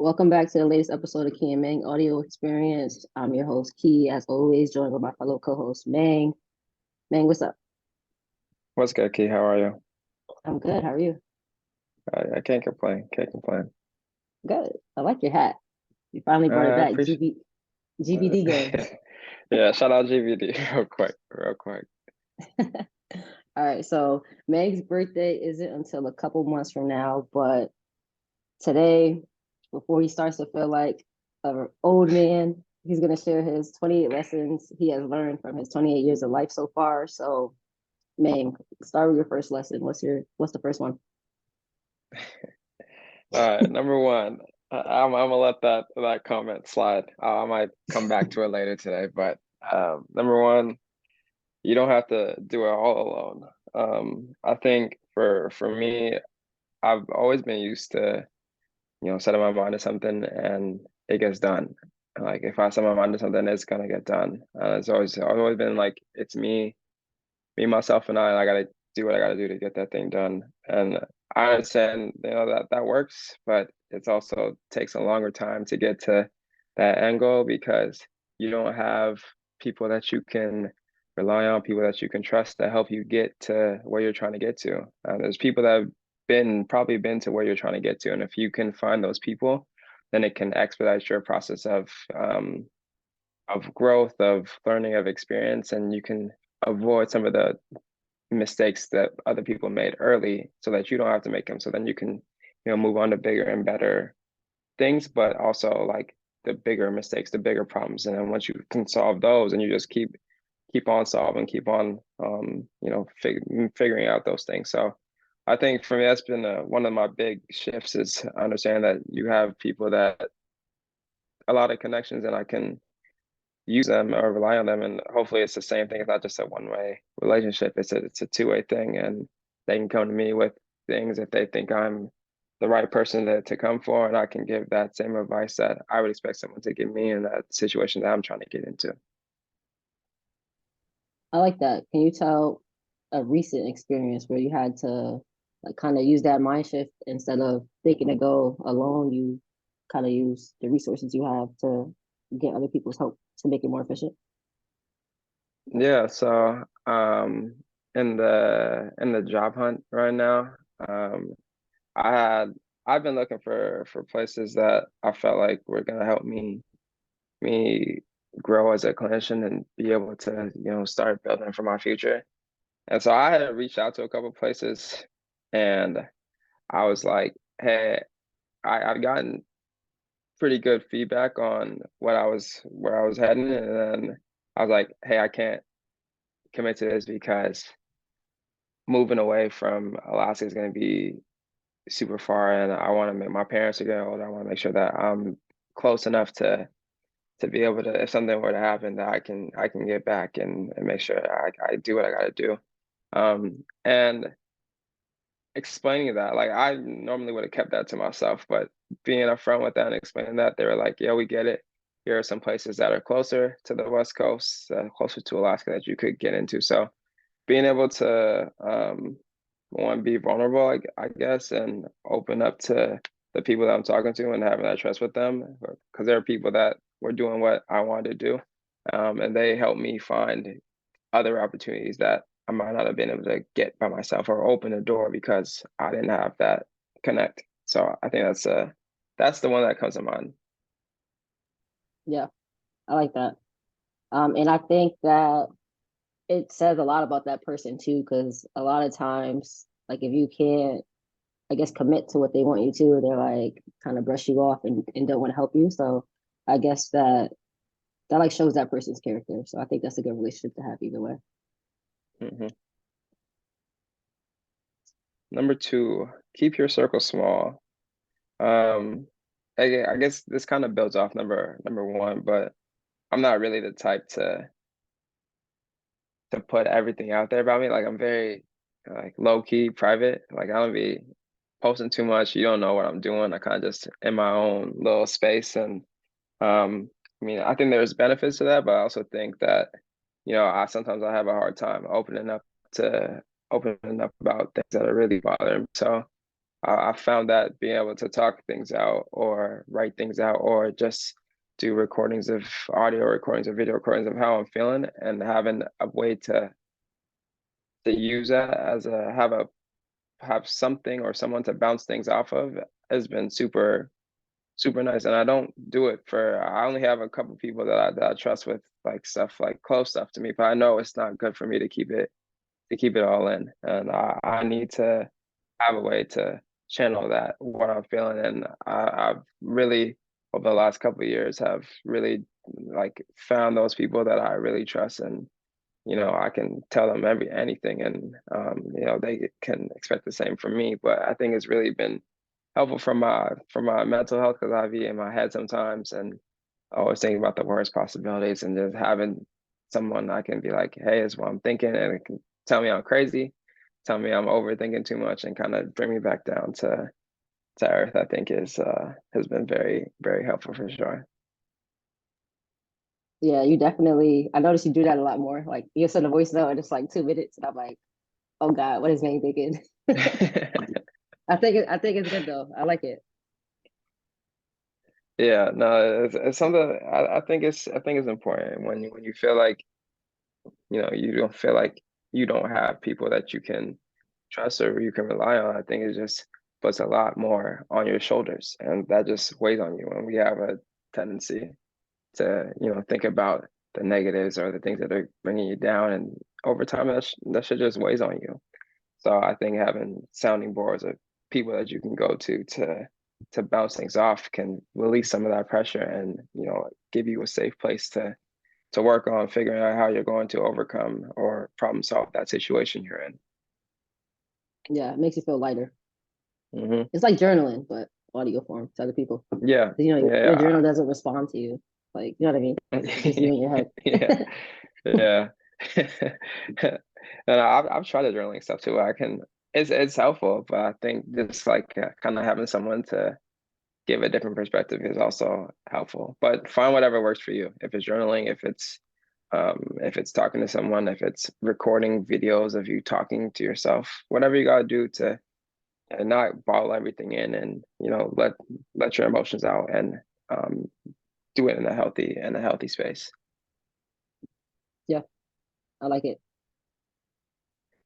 Welcome back to the latest episode of Key and Mang Audio Experience. I'm your host, Key, as always, joined by my fellow co-host, Mang. Mang, what's up? What's good, Key? How are you? I'm good. How are you? I can't complain. Can't complain. Good. I like your hat. You finally brought it I back. appreciate. GBD gang. Yeah, shout out GVD real quick, real quick. All right. So Meg's birthday isn't until a couple months from now, but today, before he starts to feel like an old man, he's gonna share his 28 lessons he has learned from his 28 years of life so far. So, Mang, start with your first lesson. What's the first one? All right, number one, I'm gonna let that comment slide. I might come back to it later today, but number one, you don't have to do it all alone. I think for me, I've always been used to setting my mind to something and it gets done. Like if I set my mind to something, it's gonna get done. I've always been like it's me, myself, and I gotta do what I gotta do to get that thing done. And I understand, that works, but it's also takes a longer time to get to that end goal because you don't have people that you can rely on, people that you can trust to help you get to where you're trying to get to. There's people that have probably been to where you're trying to get to, and if you can find those people, then it can expedite your process of growth, of learning, of experience, and you can avoid some of the mistakes that other people made early so that you don't have to make them. So then you can, move on to bigger and better things, but also like the bigger mistakes, the bigger problems. And then once you can solve those and you just keep on solving, keep on figuring out those things. So I think for me that's been one of my big shifts is understanding that you have people that a lot of connections and I can use them or rely on them. And hopefully it's the same thing. It's not just a one-way relationship. It's a two-way thing. And they can come to me with things if they think I'm the right person to come for, and I can give that same advice that I would expect someone to give me in that situation that I'm trying to get into. I like that. Can you tell a recent experience where you had to like kind of use that mind shift instead of thinking to go alone, you kind of use the resources you have to get other people's help to make it more efficient? Yeah, so in the job hunt right now, I had I've been looking for places that I felt like were gonna help me grow as a clinician and be able to, start building for my future. And so I had reached out to a couple places and I was like, hey, I've gotten pretty good feedback on where I was heading. And then I was like, hey, I can't commit to this because moving away from Alaska is going to be super far. And I want to make my parents are getting older. I want to make sure that I'm close enough to be able to, if something were to happen, that I can get back and make sure I do what I got to do. And explaining that, like I normally would have kept that to myself, but being upfront with that and explaining that, they were like, "Yeah, we get it. Here are some places that are closer to the West Coast, closer to Alaska that you could get into." So being able to one be vulnerable, I guess, and open up to the people that I'm talking to and having that trust with them, because there are people that were doing what I wanted to do, and they helped me find other opportunities that I might not have been able to get by myself or open a door because I didn't have that connect. So I think that's the one that comes to mind. Yeah, I like that. And I think that it says a lot about that person too, because a lot of times, like if you can't, I guess, commit to what they want you to, they're like kind of brush you off and don't want to help you. So I guess that like shows that person's character. So I think that's a good relationship to have either way. Hmm. Number two, keep your circle small. Um, I guess this kind of builds off number one, but I'm not really the type to put everything out there about me. Like I'm very like low key, private. Like I don't be posting too much. You don't know what I'm doing. I kind of just in my own little space. And I mean, I think there's benefits to that, but I also think that, I sometimes I have a hard time to opening up about things that are really bothering me. So I found that being able to talk things out or write things out or just do recordings of audio recordings or video recordings of how I'm feeling and having a way to use that as a have something or someone to bounce things off of has been super nice. And I don't do it for I only have a couple people that I trust with like stuff like close stuff to me, but I know it's not good for me to keep it all in. And I need to have a way to channel that what I'm feeling. And I've really over the last couple of years have really like found those people that I really trust and I can tell them anything and they can expect the same from me. But I think it's really been helpful for my mental health because I be in my head sometimes and always thinking about the worst possibilities and just having someone I can be like, hey, is what I'm thinking, and it can tell me I'm crazy, tell me I'm overthinking too much, and kind of bring me back down to earth. I think is has been very helpful for sure. Yeah, you definitely. I noticed you do that a lot more. Like you send a voice note and it's like 2 minutes, and I'm like, oh God, what is Mang thinking? I think it's good though. I like it. Yeah, no, it's something I think it's important when you feel like you don't feel like you don't have people that you can trust or you can rely on. I think it just puts a lot more on your shoulders, and that just weighs on you. And we have a tendency to think about the negatives or the things that are bringing you down, and over time that shit just weighs on you. So I think having sounding boards of people that you can go to bounce things off can release some of that pressure and give you a safe place to work on figuring out how you're going to overcome or problem solve that situation you're in. Yeah, it makes you feel lighter. Hmm. It's like journaling, but audio form to other people. Yeah, Your yeah, journal doesn't respond to you. Like, you know what I mean? It's just you in your yeah, head. yeah. And I've tried the journaling stuff too. I can it's helpful, but I think just like kind of having someone to give a different perspective is also helpful. But find whatever works for you. If it's journaling, if it's talking to someone, if it's recording videos of you talking to yourself, whatever you gotta do to not bottle everything in and let your emotions out and um, do it in a healthy space. Yeah, I like it.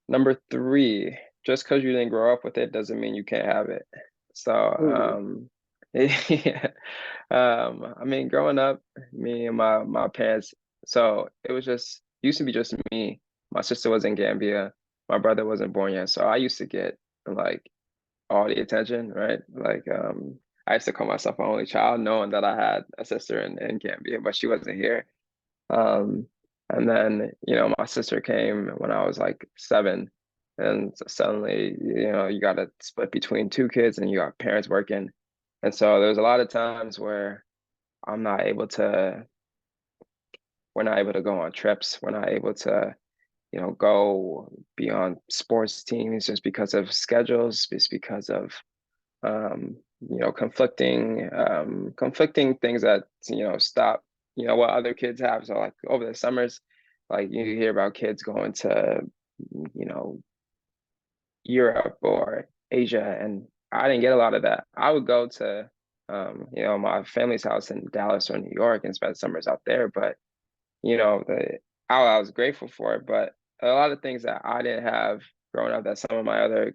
Number three, just because you didn't grow up with it doesn't mean you can't have it. So, Ooh, yeah. I mean, growing up, me and my parents, so it was just used to be just me. My sister was in Gambia. My brother wasn't born yet, so I used to get like all the attention, right? Like, I used to call myself an only child, knowing that I had a sister in Gambia, but she wasn't here. Um, and then, my sister came when I was like 7. And so suddenly, you got to split between 2 kids and you got parents working. And so there's a lot of times where I'm not able to, we're not able to go on trips. We're not able to, go be on sports teams just because of schedules, just because of conflicting things that stop what other kids have. So like over the summers, like you hear about kids going to you know Europe or Asia, and I didn't get a lot of that. I would go to my family's house in Dallas or New York and spend summers out there, but I was grateful for it, but a lot of things that I didn't have growing up that some of my other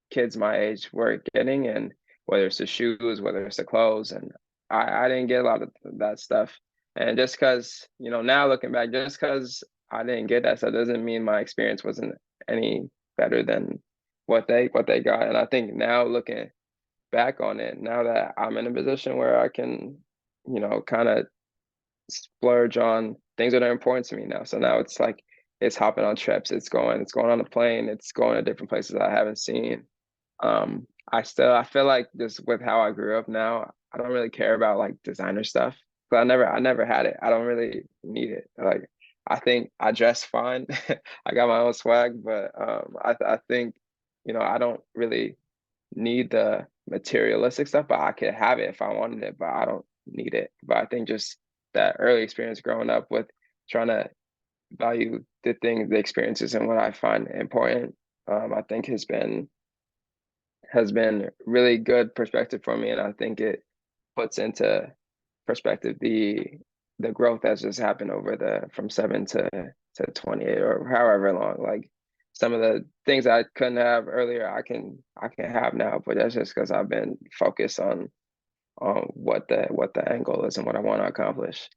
kids my age were getting, and whether it's the shoes, whether it's the clothes, and I didn't get a lot of that stuff. And just because, now looking back, just because I didn't get that stuff doesn't mean my experience wasn't any better than what they got. And I think now looking back on it, now that I'm in a position where I can, kind of splurge on things that are important to me now. So now it's like it's hopping on trips, it's going on a plane, it's going to different places I haven't seen. I feel like just with how I grew up now, I don't really care about like designer stuff. But I never had it. I don't really need it. Like I think I dress fine. I got my own swag, but I think I don't really need the materialistic stuff, but I could have it if I wanted it, but I don't need it. But I think just that early experience growing up with trying to value the experiences and what I find important, I think has been really good perspective for me, and I think it puts into perspective the growth that's just happened over the from 7 to 28 or however long. Like some of the things I couldn't have earlier, I can have now, but that's just because I've been focused on what the end goal is and what I want to accomplish.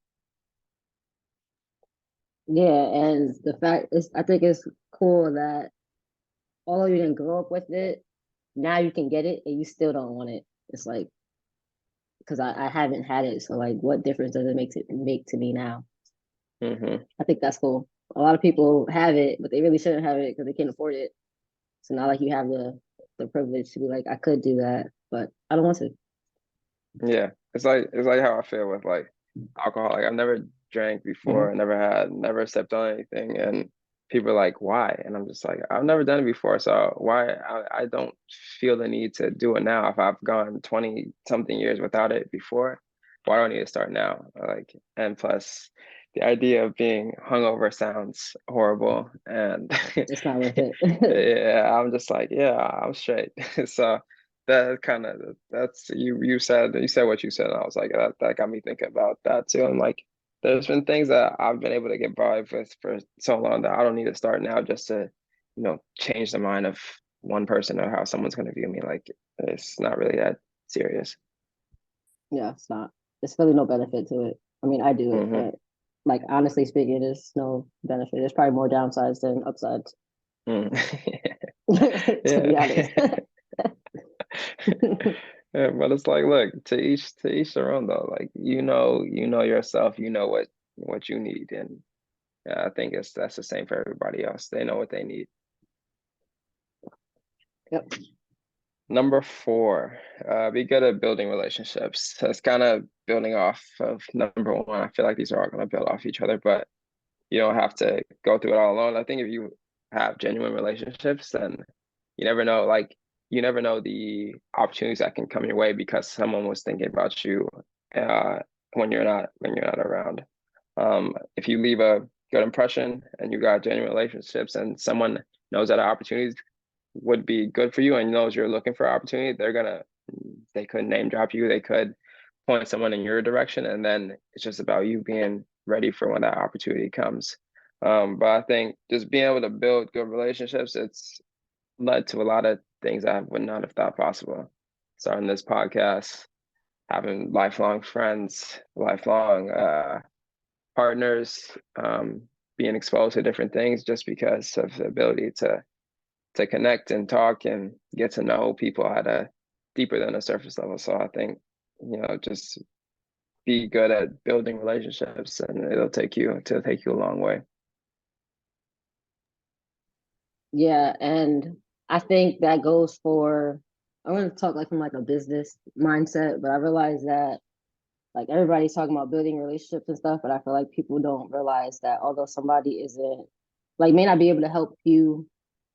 Yeah, and the fact is, I think it's cool that although you didn't grow up with it, now you can get it and you still don't want it. It's like because I haven't had it, so like, what difference does it make to me now? Hmm. I think that's cool. A lot of people have it, but they really shouldn't have it because they can't afford it. So not like you have the privilege to be like, I could do that, but I don't want to. Yeah, it's like how I feel with like alcohol. Like I've never drank Hmm. before, never stepped on anything, and people are like, "Why?" And I'm just like, "I've never done it before, so why? I don't feel the need to do it now. If I've gone 20 something years without it before, why do I need to start now?" Like, and plus, the idea of being hungover sounds horrible, and It's not worth it. yeah, I'm just like, yeah, I'm straight. So that kind of that's you said what you said, and I was like that got me thinking about that too. And like there's been things that I've been able to get by with for so long that I don't need to start now just to, change the mind of one person or how someone's gonna view me. Like it's not really that serious. Yeah, it's not. There's really no benefit to it. I mean, I do it, Hmm. but like honestly speaking, there's no benefit. There's probably more downsides than upsides, Mm. to be honest. Yeah. Yeah, but it's like, look, to each their own though. Like you know yourself, you know what you need, and yeah, I think that's the same for everybody else. They know what they need. Yep. Number four, be good at building relationships. That's kind of building off of number one. I feel like these are all going to build off each other, but you don't have to go through it all alone. I think if you have genuine relationships, then you never know, like you never know the opportunities that can come your way because someone was thinking about you uh, when you're not around. If you leave a good impression and you got genuine relationships and someone knows that opportunities would be good for you and knows you're looking for opportunity, they could name drop you, they could point someone in your direction, and then it's just about you being ready for when that opportunity comes. But I think just being able to build good relationships, it's led to a lot of things I would not have thought possible. Starting this podcast, having lifelong friends, lifelong partners, being exposed to different things just because of the ability to connect and talk and get to know people at a deeper than a surface level. So I think, just be good at building relationships and it'll take you a long way. Yeah, and I think that goes for. I want to talk like from like a business mindset, but I realize that like everybody's talking about building relationships and stuff, but I feel like people don't realize that although somebody isn't like may not be able to help you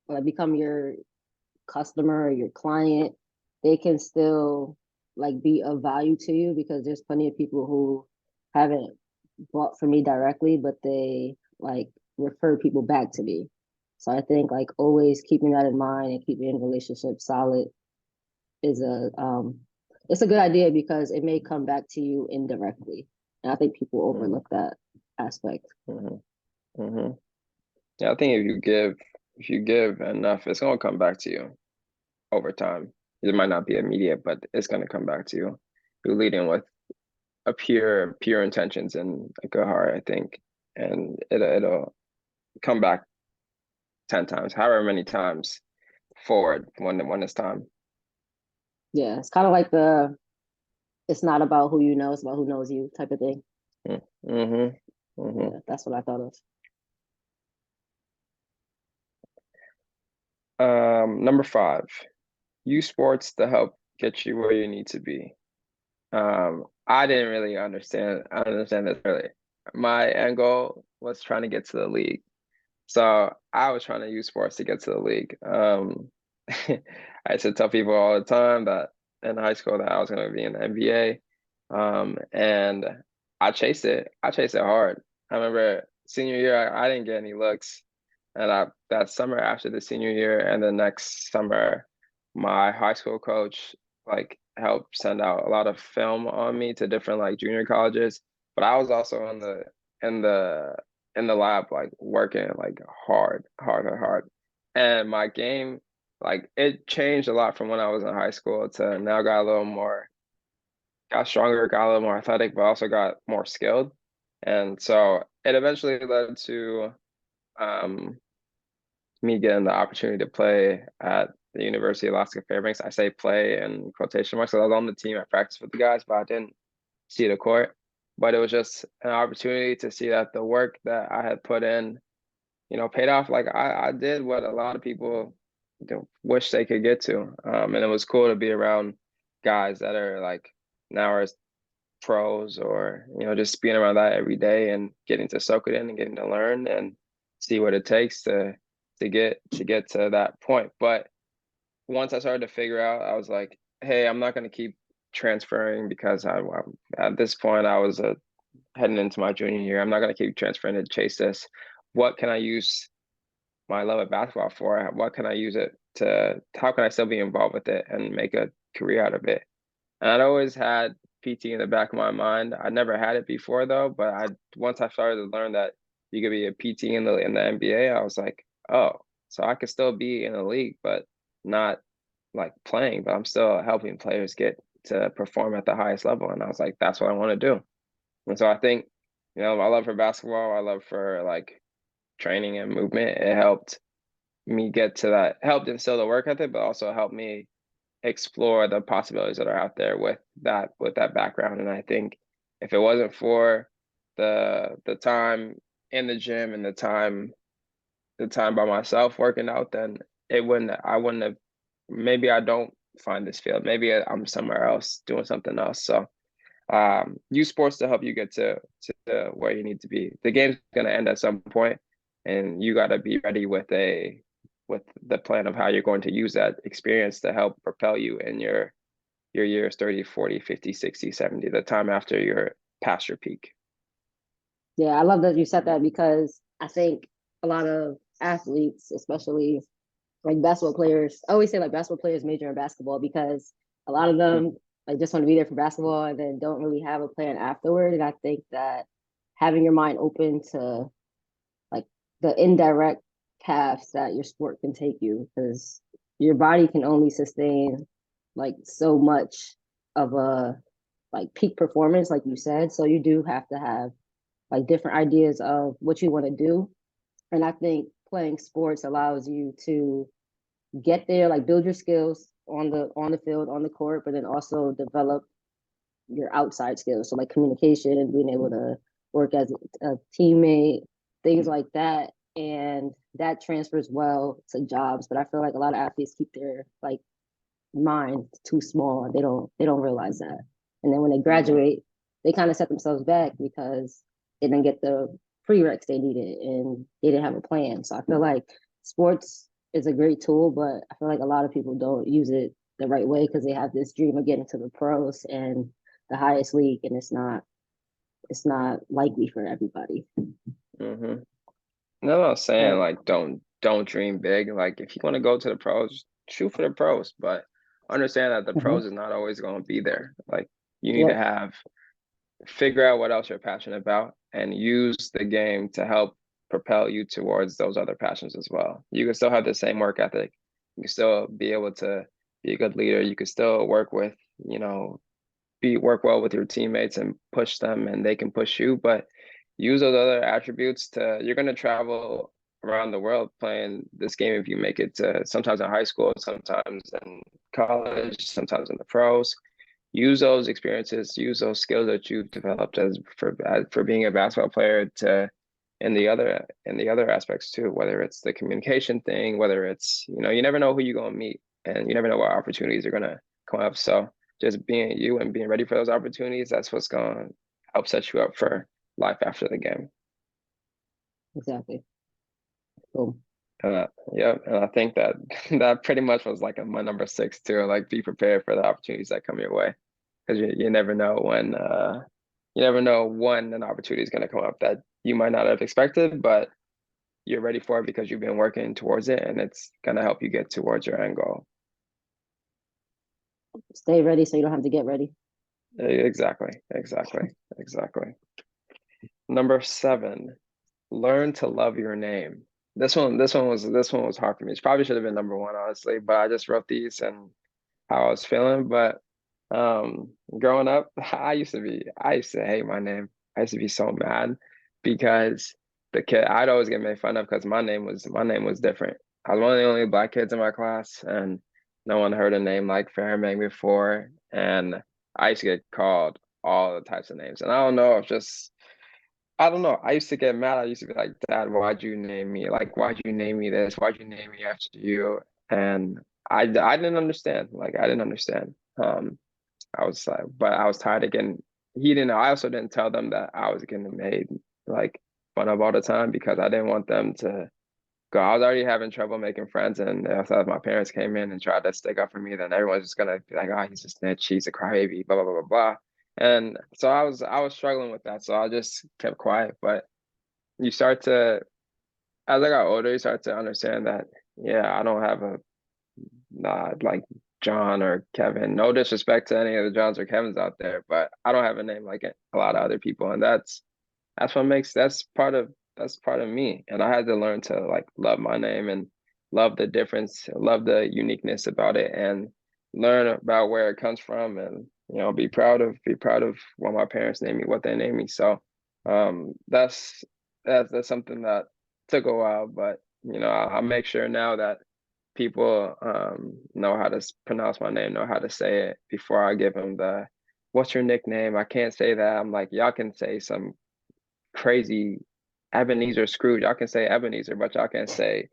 like become your customer or your client, they can still like be of value to you because there's plenty of people who haven't bought from me directly, but they like refer people back to me. So I think like always keeping that in mind and keeping relationships solid is a good idea because it may come back to you indirectly. And I think people Mm-hmm. overlook that aspect. Mm-hmm. Mm-hmm. Yeah, I think if you give enough, it's gonna come back to you over time. It might not be immediate, but it's gonna come back to you. You lead in with a pure intentions and a good heart, I think, and it'll come back 10 times, however many times forward when it's time. Yeah, it's kind of like the it's not about who you know, it's about who knows you type of thing. Mm-hmm. Mm-hmm. Yeah, that's what I thought of. Number five, use sports to help get you where you need to be. I didn't really understand. I don't understand this really. My end goal was trying to get to the league. So I was trying to use sports to get to the league. I used to tell people all the time that in high school that I was going to be in the NBA. And I chased it. I chased it hard. I remember senior year, I didn't get any looks. And that summer after the senior year and the next summer, my high school coach like helped send out a lot of film on me to different like junior colleges, but I was also in the in the lab like working like hard. And my game like it changed a lot from when I was in high school to now got a little more got stronger, got a little more athletic, but also got more skilled. And so it eventually led to um me getting the opportunity to play at the University of Alaska Fairbanks. I say play in quotation marks. So I was on the team. I practiced with the guys, but I didn't see the court. But it was just an opportunity to see that the work that I had put in, paid off. Like I did what a lot of people wish they could get to. And it was cool to be around guys that are like now are pros or, just being around that every day and getting to soak it in and getting to learn and see what it takes to get to that point. But once I started to figure out, I was like, hey, I'm not going to keep transferring because at this point I was heading into my junior year. I'm not going to keep transferring to chase this. What can I use my love of basketball for? What can I use it to? How can I still be involved with it and make a career out of it? And I'd always had PT in the back of my mind. I never had it before though, but I once I started to learn that you could be a PT in the NBA, I was like, oh, so I could still be in the league, but not like playing, but I'm still helping players get to perform at the highest level. And I was like, that's what I want to do. And so I think, my love for basketball, I love for like training and movement. It helped me get to that, helped instill the work ethic, but also helped me explore the possibilities that are out there with that background. And I think if it wasn't for the time in the gym and the time by myself working out, then I wouldn't have, maybe I don't find this field. Maybe I'm somewhere else doing something else. So use sports to help you get to where you need to be. The game's gonna end at some point, and you gotta be ready with the plan of how you're going to use that experience to help propel you in your years 30, 40, 50, 60, 70, the time after you're past your peak. Yeah, I love that you said that because I think a lot of athletes, especially like basketball players, I always say like basketball players major in basketball because a lot of them like just want to be there for basketball and then don't really have a plan afterward. And I think that having your mind open to like the indirect paths that your sport can take you, because your body can only sustain like so much of a like peak performance, like you said. So you do have to have like different ideas of what you want to do. And I think playing sports allows you to get there, like build your skills on the field, on the court, but then also develop your outside skills. So like communication and being able to work as a teammate, things like that. And that transfers well to jobs. But I feel like a lot of athletes keep their like mind too small. They don't realize that. And then when they graduate, they kind of set themselves back because they didn't get the prereqs they needed and they didn't have a plan. So I feel like sports is a great tool, but I feel like a lot of people don't use it the right way because they have this dream of getting to the pros and the highest league, and it's not likely for everybody. Mm-hmm. No, I'm not saying But like don't dream big. Like if you want to go to the pros, shoot for the pros, but understand that the mhm, pros is not always going to be there. Like you need to yep, figure out what else you're passionate about and use the game to help propel you towards those other passions as well. You can still have the same work ethic. You can still be able to be a good leader. You can still work with, you know, work well with your teammates and push them and they can push you, but use those other attributes to you're going to travel around the world playing this game if you make it to sometimes in high school, sometimes in college, sometimes in the pros. Use those experiences, use those skills that you've developed as for being a basketball player to in the other aspects too, whether it's the communication thing, whether it's, you never know who you're going to meet and you never know what opportunities are going to come up. So just being you and being ready for those opportunities, that's what's going to help set you up for life after the game. exactly. Cool. Yeah, and I think that that pretty much was like my number six too. Like, be prepared for the opportunities that come your way, because you never know when an opportunity is going to come up that you might not have expected, but you're ready for it because you've been working towards it, and it's going to help you get towards your end goal. Stay ready so you don't have to get ready. Exactly, exactly, exactly. Number seven, learn to love your name. This one was hard for me. It probably should have been number one, honestly, but I just wrote these and how I was feeling. But growing up, I used to hate my name. I used to be so mad because I'd always get made fun of because my name was different. I was one of the only black kids in my class, and no one heard a name like Fairmang before. And I used to get called all the types of names. And I don't know. I used to get mad. I used to be like, Dad, why'd you name me? Like, why'd you name me this? Why'd you name me after you? And I didn't understand. Like, I didn't understand. I was like, but I was tired of getting, he didn't, I also didn't tell them that I was getting made like fun of all the time because I didn't want them to go. I was already having trouble making friends. And if my parents came in and tried to stick up for me, then everyone's just gonna be like, oh, he's a snitch, he's a crybaby, blah, blah, blah, blah, blah. And so I was struggling with that. So I just kept quiet. But you start to, as I got older, you start to understand that, yeah, I don't have a not like John or Kevin. No disrespect to any of the Johns or Kevins out there, but I don't have a name like a lot of other people, and that's what makes that's part of me. And I had to learn to like love my name and love the difference, love the uniqueness about it, and learn about where it comes from, and be proud of what my parents named me, what they named me. So that's something that took a while, but I make sure now that people know how to pronounce my name, know how to say it before I give them the what's your nickname? I can't say that. I'm like, y'all can say some crazy Ebenezer Scrooge. Y'all can say Ebenezer, but y'all can say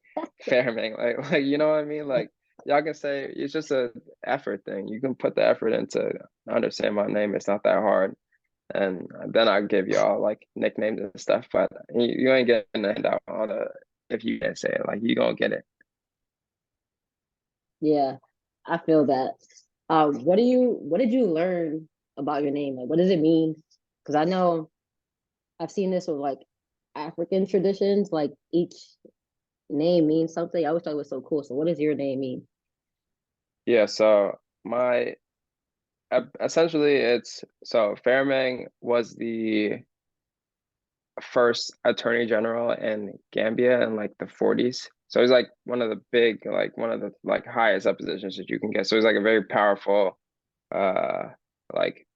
Fairmang. Like you know what I mean? Like y'all can say it's just a effort thing. You can put the effort into understand my name. It's not that hard. And then I give y'all like nicknames and stuff, but you ain't getting a handout on the if you can't say it. Like you gonna get it. Yeah, I feel that. What did you learn about your name? Like, what does it mean? Because I know I've seen this with like African traditions. Like each name means something. I always thought it was so cool. So, what does your name mean? Yeah, so my essentially it's so Fairmang was the first attorney general in Gambia in like the 40s. So he's like one of the like highest up positions that you can get. So he's like a very powerful uh like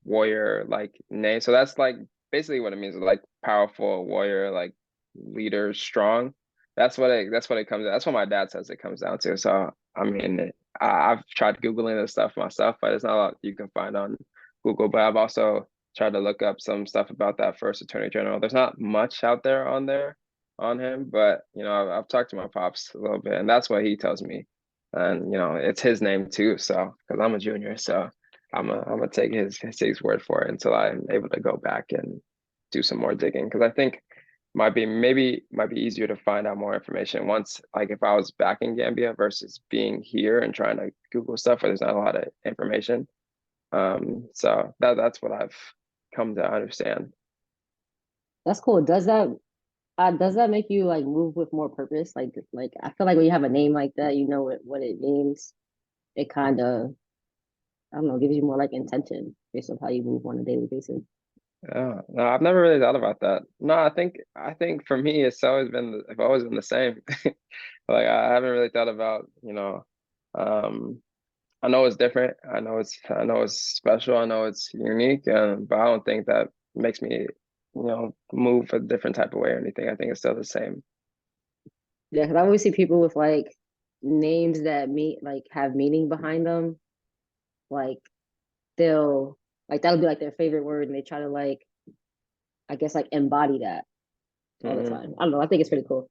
warrior like name. So that's like basically what it means, like powerful warrior, like leader, strong. That's what it comes. That's what my dad says it comes down to. So I mean, I've tried googling this stuff myself, but it's not a lot you can find on Google. But I've also tried to look up some stuff about that first attorney general. There's not much out there on him, but I've talked to my pops a little bit, and that's what he tells me. And it's his name too. So because I'm a junior, so I'm gonna take his word for it until I'm able to go back and do some more digging because I think might be easier to find out more information once like if I was back in Gambia versus being here and trying to Google stuff where there's not a lot of information. So that's what I've come to understand. That's cool. Does that make you like move with more purpose? Like I feel like when you have a name like that, you know what it means. It kind of I don't know gives you more like intention based on how you move on a daily basis. Yeah, no, I've never really thought about that. No, I think for me I've always been the same. Like I haven't really thought about, um I know it's different. I know it's special. I know it's unique, but I don't think that makes me, move a different type of way or anything. I think it's still the same. Yeah, because I always see people with like names that mean like have meaning behind them. Like they'll like that'll be like their favorite word, and they try to like I guess like embody that all the Hmm. time. I don't know. I think it's pretty cool.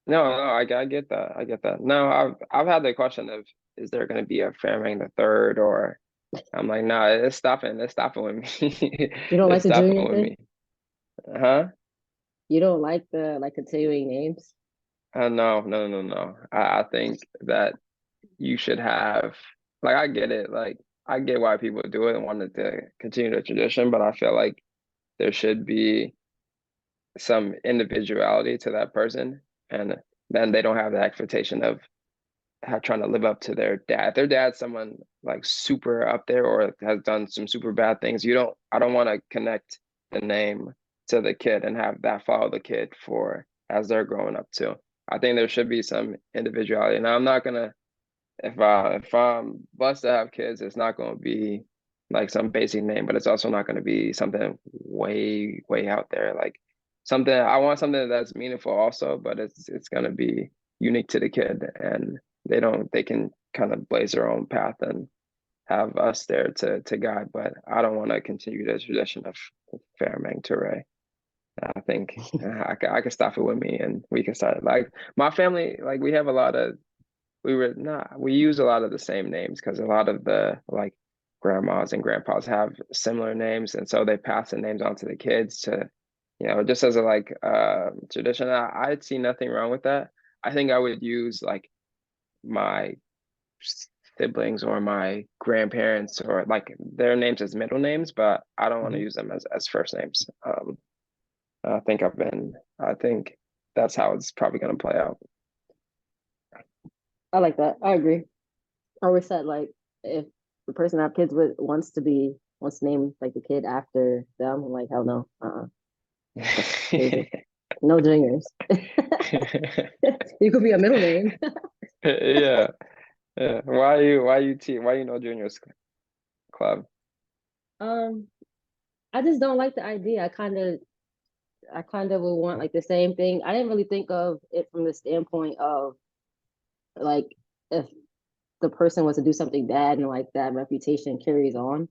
No, no, I get that. I get that. No, I've had the question of is there going to be a Fairmang the third or I'm like, nah, it's stopping. It's stopping with me. You don't like It's the stopping junior with thing? me. Huh? You don't like the like continuing names? No, no, no, no. I think that you should have like I get it. Like I get why people do it and wanted to continue the tradition, but I feel like there should be some individuality to that person and then they don't have the expectation of trying to live up to their dad. If their dad's someone like super up there or has done some super bad things, I don't want to connect the name to the kid and have that follow the kid for as they're growing up too. I think there should be some individuality. Now I'm not gonna if I'm blessed to have kids, it's not gonna be like some basic name, but it's also not gonna be something way out there. Like something I want something that's meaningful also, but it's gonna be unique to the kid and they can kind of blaze their own path and have us there to guide. But I don't want to continue the tradition of Fairmang Toure. I think I can stop it with me and we can start like my family, like we have a lot of we use a lot of the same names because a lot of the like grandmas and grandpas have similar names and so they pass the names on to the kids to just as a like tradition. I'd see nothing wrong with that. I think I would use like my siblings or my grandparents or like their names as middle names, but I don't want to Mhm. use them as first names. I think that's how it's probably going to play out. I like that. I agree. I always said like if the person I have kids with wants to name like the kid after them, I'm like hell no. That's crazy. No juniors. You could be a middle name. Yeah, yeah. Why you know juniors club? Um, I just don't like the idea. I kind of would want like the same thing. I didn't really think of it from the standpoint of like if the person was to do something bad and like that reputation carries on.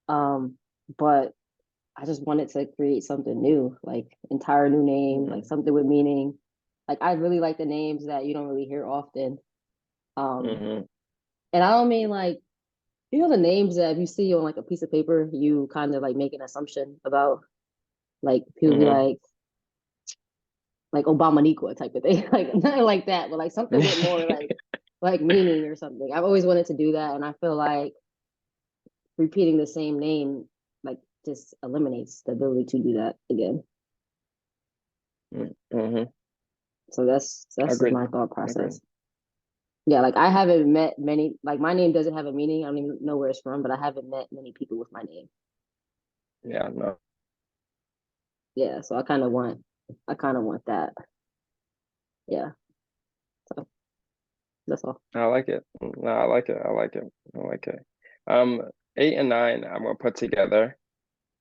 Um, but I just wanted to create something new, like entire new name, like Hmm. something with meaning. Like I really like the names that you don't really hear often. Um, Hmm. and I don't mean like the names that if you see on like a piece of paper, you kind of like make an assumption about like people be Hmm. like Obama Nikwa type of thing, like nothing like that, but like something with more like meaning or something. I've always wanted to do that, and I feel like repeating the same name like just eliminates the ability to do that again. Hmm. So that's just Agreed. my thought Agreed. process. Yeah, like I haven't met many. Like my name doesn't have a meaning. I don't even know where it's from, but I haven't met many people with my name. Yeah, no, Yeah, so I kind of want that. Yeah, so that's all. I like it. No, I like it. I like it. I like it. Um, 8 and 9, I'm gonna put together.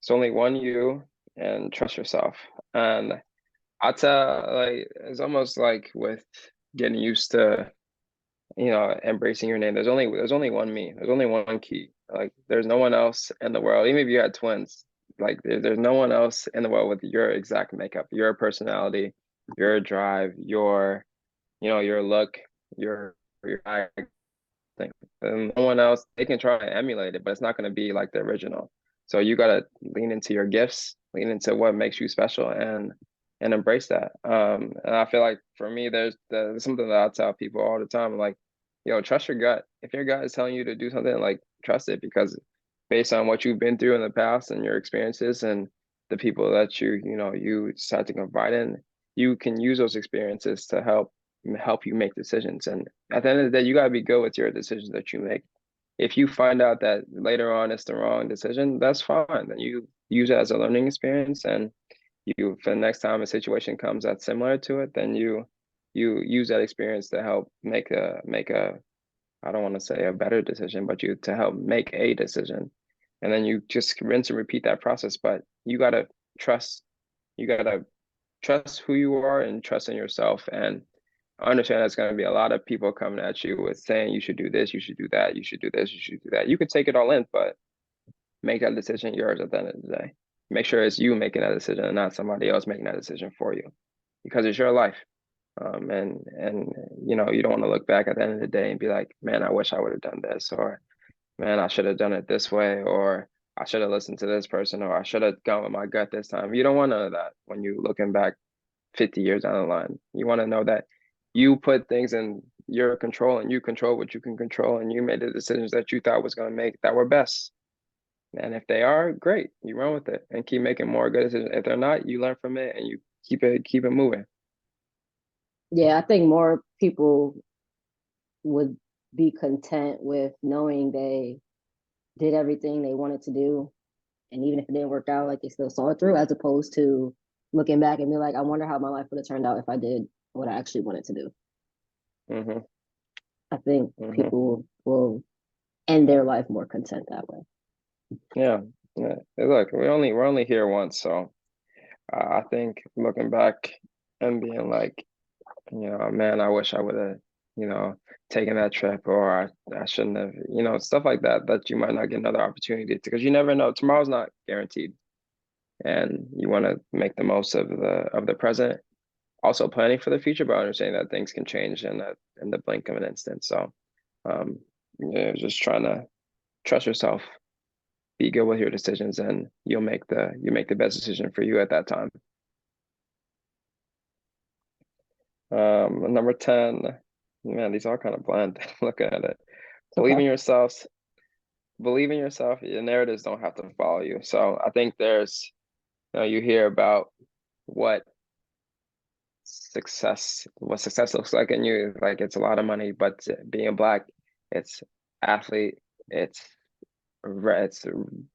It's only one you and trust yourself. And I tell like it's almost like with getting used to embracing your name. There's only one me. There's only one key. Like there's no one else in the world. Even if you had twins, like there's no one else in the world with your exact makeup, your personality, your drive, your look, your thing. And no one else, they can try to emulate it, but it's not going to be like the original. So you got to lean into your gifts, lean into what makes you special, and embrace that. And I feel like for me, there's something that I tell people all the time, like, yo, trust your gut. If your gut is telling you to do something, like trust it because based on what you've been through in the past and your experiences and the people that you decide to confide in, you can use those experiences to help you make decisions. And at the end of the day, you gotta be good with your decisions that you make. If you find out that later on it's the wrong decision, that's fine. Then you use it as a learning experience, and for the next time a situation comes that's similar to it, then you use that experience to help make a I don't want to say a better decision, but you to help make a decision, and then you just rinse and repeat that process. But trust, you gotta trust who you are and trust in yourself and I understand there's going to be a lot of people coming at you with saying you should do this, you should do that, you should do this, you should do that. You can take it all in, but make that decision yours at the end of the day. Make sure it's you making that decision and not somebody else making that decision for you, because it's your life. And you don't want to look back at the end of the day and be like, man, I wish I would have done this, or man, I should have done it this way, or I should have listened to this person, or I should have gone with my gut this time. You don't want none of that when you looking back 50 years down the line. You want to know that you put things in your control and you control what you can control and you made the decisions that you thought was going to make that were best. And if they are, great, you run with it and keep making more good decisions. If they're not, you learn from it and you keep it moving. Yeah, I think more people would be content with knowing they did everything they wanted to do, and even if it didn't work out, like they still saw it through, as opposed to looking back and be like, I wonder how my life would have turned out if I did what I actually wanted to do. Hmm. I think Hmm. people will end their life more content that way. Yeah. Yeah. Hey, look, we're only here once, so I think looking back and being like, man, I wish I would have, you know, taken that trip, or I shouldn't have, stuff like that, that you might not get another opportunity to, because you never know. Tomorrow's not guaranteed, and you want to make the most of the present. Also planning for the future, but understanding that things can change in the blink of an instant. So, um, yeah, just trying to trust yourself, be good with your decisions, and you make the best decision for you at that time. Number 10, man, these are kind of bland. Looking at it. It's Believe okay. in yourself. Believe in yourself. Your narratives don't have to follow you. So I think you hear about what what success looks like in you. Like it's a lot of money, but being black, it's athlete, it's it's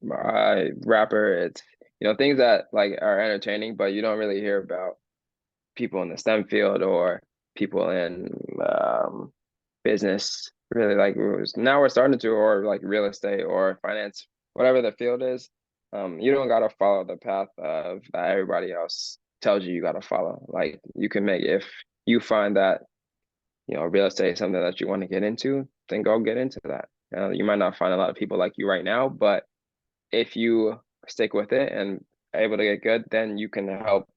rapper, it's things that like are entertaining, but you don't really hear about people in the STEM field or people in business, really, like now we're starting to, or like real estate or finance, whatever the field is. You don't gotta follow the path of that everybody else tells you gotta follow. Like you can make, if you find that real estate is something that you want to get into, then go get into that. You might not find a lot of people like you right now, but if you stick with it and able to get good, then you can help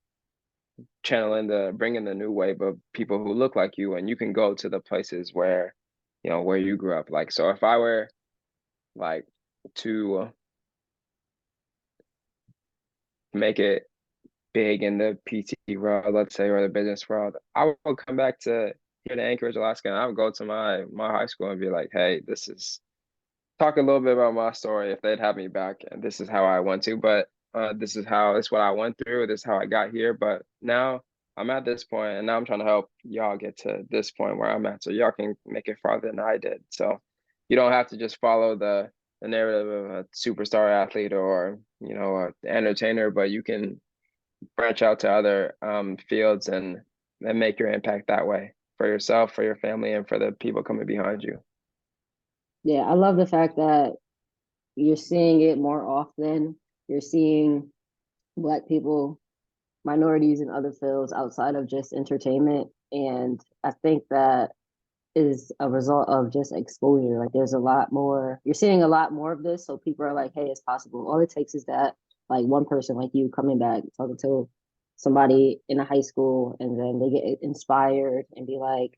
channel in bring in the new wave of people who look like you, and you can go to the places where where you grew up. Like, so if I were like to make it big in the PT world, let's say, or the business world, I would come back to here to Anchorage, Alaska, and I would go to my high school and be like, hey, this is talk a little bit about my story if they'd have me back, and this is how I went to, but this is what I went through, this is how I got here. But now I'm at this point, and now I'm trying to help y'all get to this point where I'm at, so y'all can make it farther than I did. So you don't have to just follow the narrative of a superstar athlete or an entertainer, but you can branch out to other fields and make your impact that way for yourself, for your family, and for the people coming behind you. Yeah, I love the fact that you're seeing it more often. You're seeing Black people, minorities in other fields outside of just entertainment. And I think that is a result of just exposure. Like there's a lot more, you're seeing a lot more of this. So people are like, hey, it's possible. All it takes is that like one person like you coming back, talking to somebody in a high school, and then they get inspired and be like,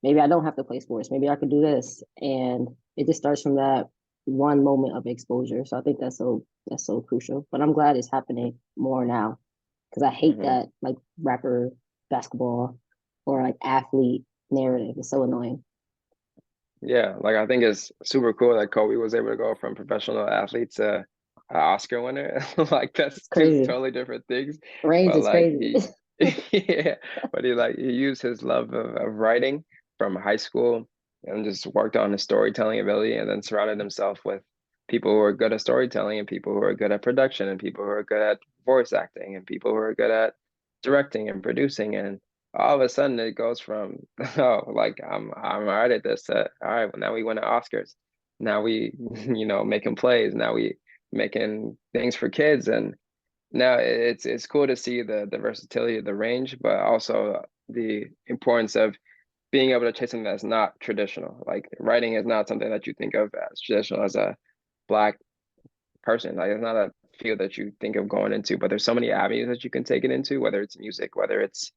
maybe I don't have to play sports. Maybe I could do this. And it just starts from that one moment of exposure. So I think that's so crucial. But I'm glad it's happening more now because I hate Hmm. that like rapper basketball or like athlete narrative. It's so annoying. Yeah, like I think it's super cool that Kobe was able to go from professional athlete to an Oscar winner. Like It's that's two crazy. totally different things. Range But is like crazy. yeah, but he used his love of writing from high school and just worked on his storytelling ability, and then surrounded himself with people who are good at storytelling, and people who are good at production, and people who are good at voice acting, and people who are good at directing and producing. And all of a sudden it goes from oh, like I'm all right at this, to all right, well, now we win the Oscars, now we making plays, now we making things for kids. And now it's cool to see the versatility of the range, but also the importance of being able to chase something that's not traditional. Like writing is not something that you think of as traditional as a black person. Like it's not a field that you think of going into, but there's so many avenues that you can take it into, whether it's music, whether it's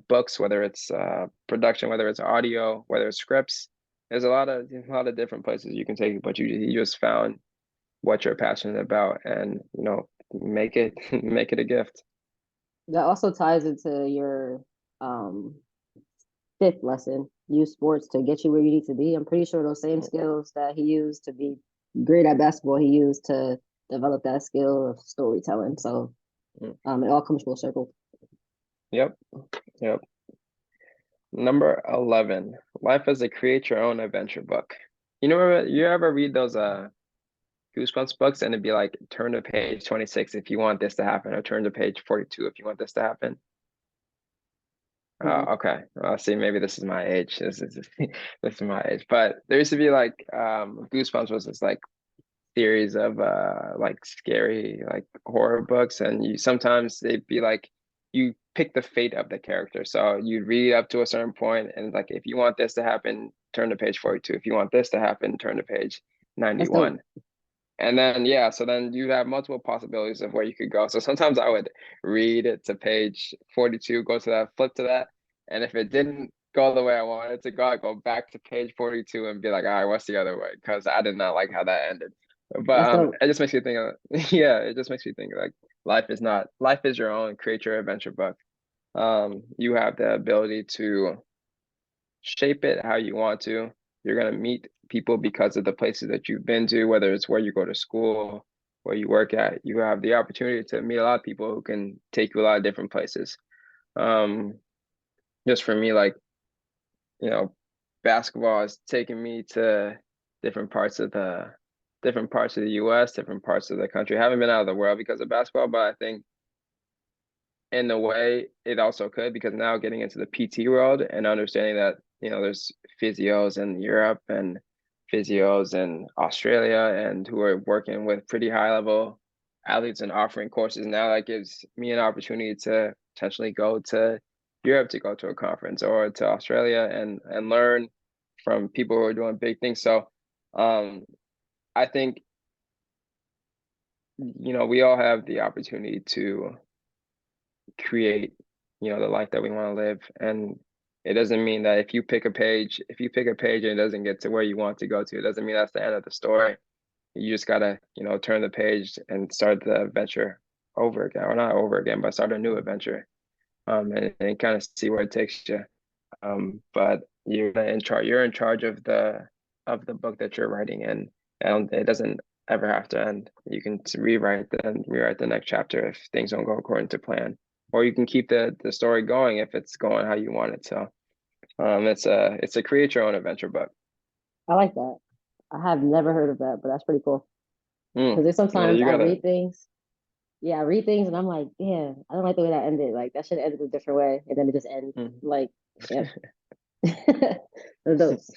books, whether it's production, whether it's audio, whether it's scripts. There's a lot of different places you can take it, but you just found what you're passionate about, and make it make it a gift. That also ties into your um fifth lesson. Use sports to get you where you need to be. I'm pretty sure those same skills that he used to be great at basketball, he used to develop that skill of storytelling. So Mm. it all comes full circle. Yep, yep. Number 11, Life as a Create Your Own Adventure book. You ever read those Goosebumps books and it'd be like turn to page 26 if you want this to happen, or turn to page 42 if you want this to happen. Mm-mm. Okay. See, maybe this is my age. This is my age. But there used to be like Goosebumps was this like series of like scary like horror books, and you sometimes they'd be like you pick the fate of the character. So you'd read up to a certain point and like if you want this to happen, turn to page 42. If you want this to happen, turn to page That's dope. 91. And then yeah, so then you have multiple possibilities of where you could go. So sometimes I would read it to page 42, go to that, flip to that, and if it didn't go the way I wanted to go, I go back to page 42 and be like, all right, what's the other way? Because I did not like how that ended. But That's dope. it just makes me think of yeah, it just makes me think like life is your own, create your adventure book. You have the ability to shape it how you want to. You're going to meet people because of the places that you've been to, whether it's where you go to school, where you work at. You have the opportunity to meet a lot of people who can take you a lot of different places. Um, just for me, like, you know, basketball has taken me to different parts of the different parts of the US, different parts of the country. I haven't been out of the world because of basketball, but I think in a way it also could, because now getting into the PT world and understanding that there's physios in Europe and physios in Australia and who are working with pretty high level athletes and offering courses, now that gives me an opportunity to potentially go to Europe to go to a conference, or to Australia and learn from people who are doing big things. So I think we all have the opportunity to create the life that we want to live. And it doesn't mean that if you pick a page and it doesn't get to where you want to go to, it doesn't mean that's the end of the story. You just gotta turn the page and start the adventure over again, or not over again, but start a new adventure, and kind of see where it takes you. But you're in charge of the book that you're writing, and it doesn't ever have to end. You can rewrite the next chapter if things don't go according to plan, or you can keep the story going if it's going how you want it. So it's a create your own adventure book. I like that. I have never heard of that, but that's pretty cool. Because Mm. there's Yeah, sometimes you I gotta. read things. Yeah, I read things and I'm like, yeah, I don't like the way that ended. Like that should have ended a different way. And then it just ends. Mm. Like, yep. Those.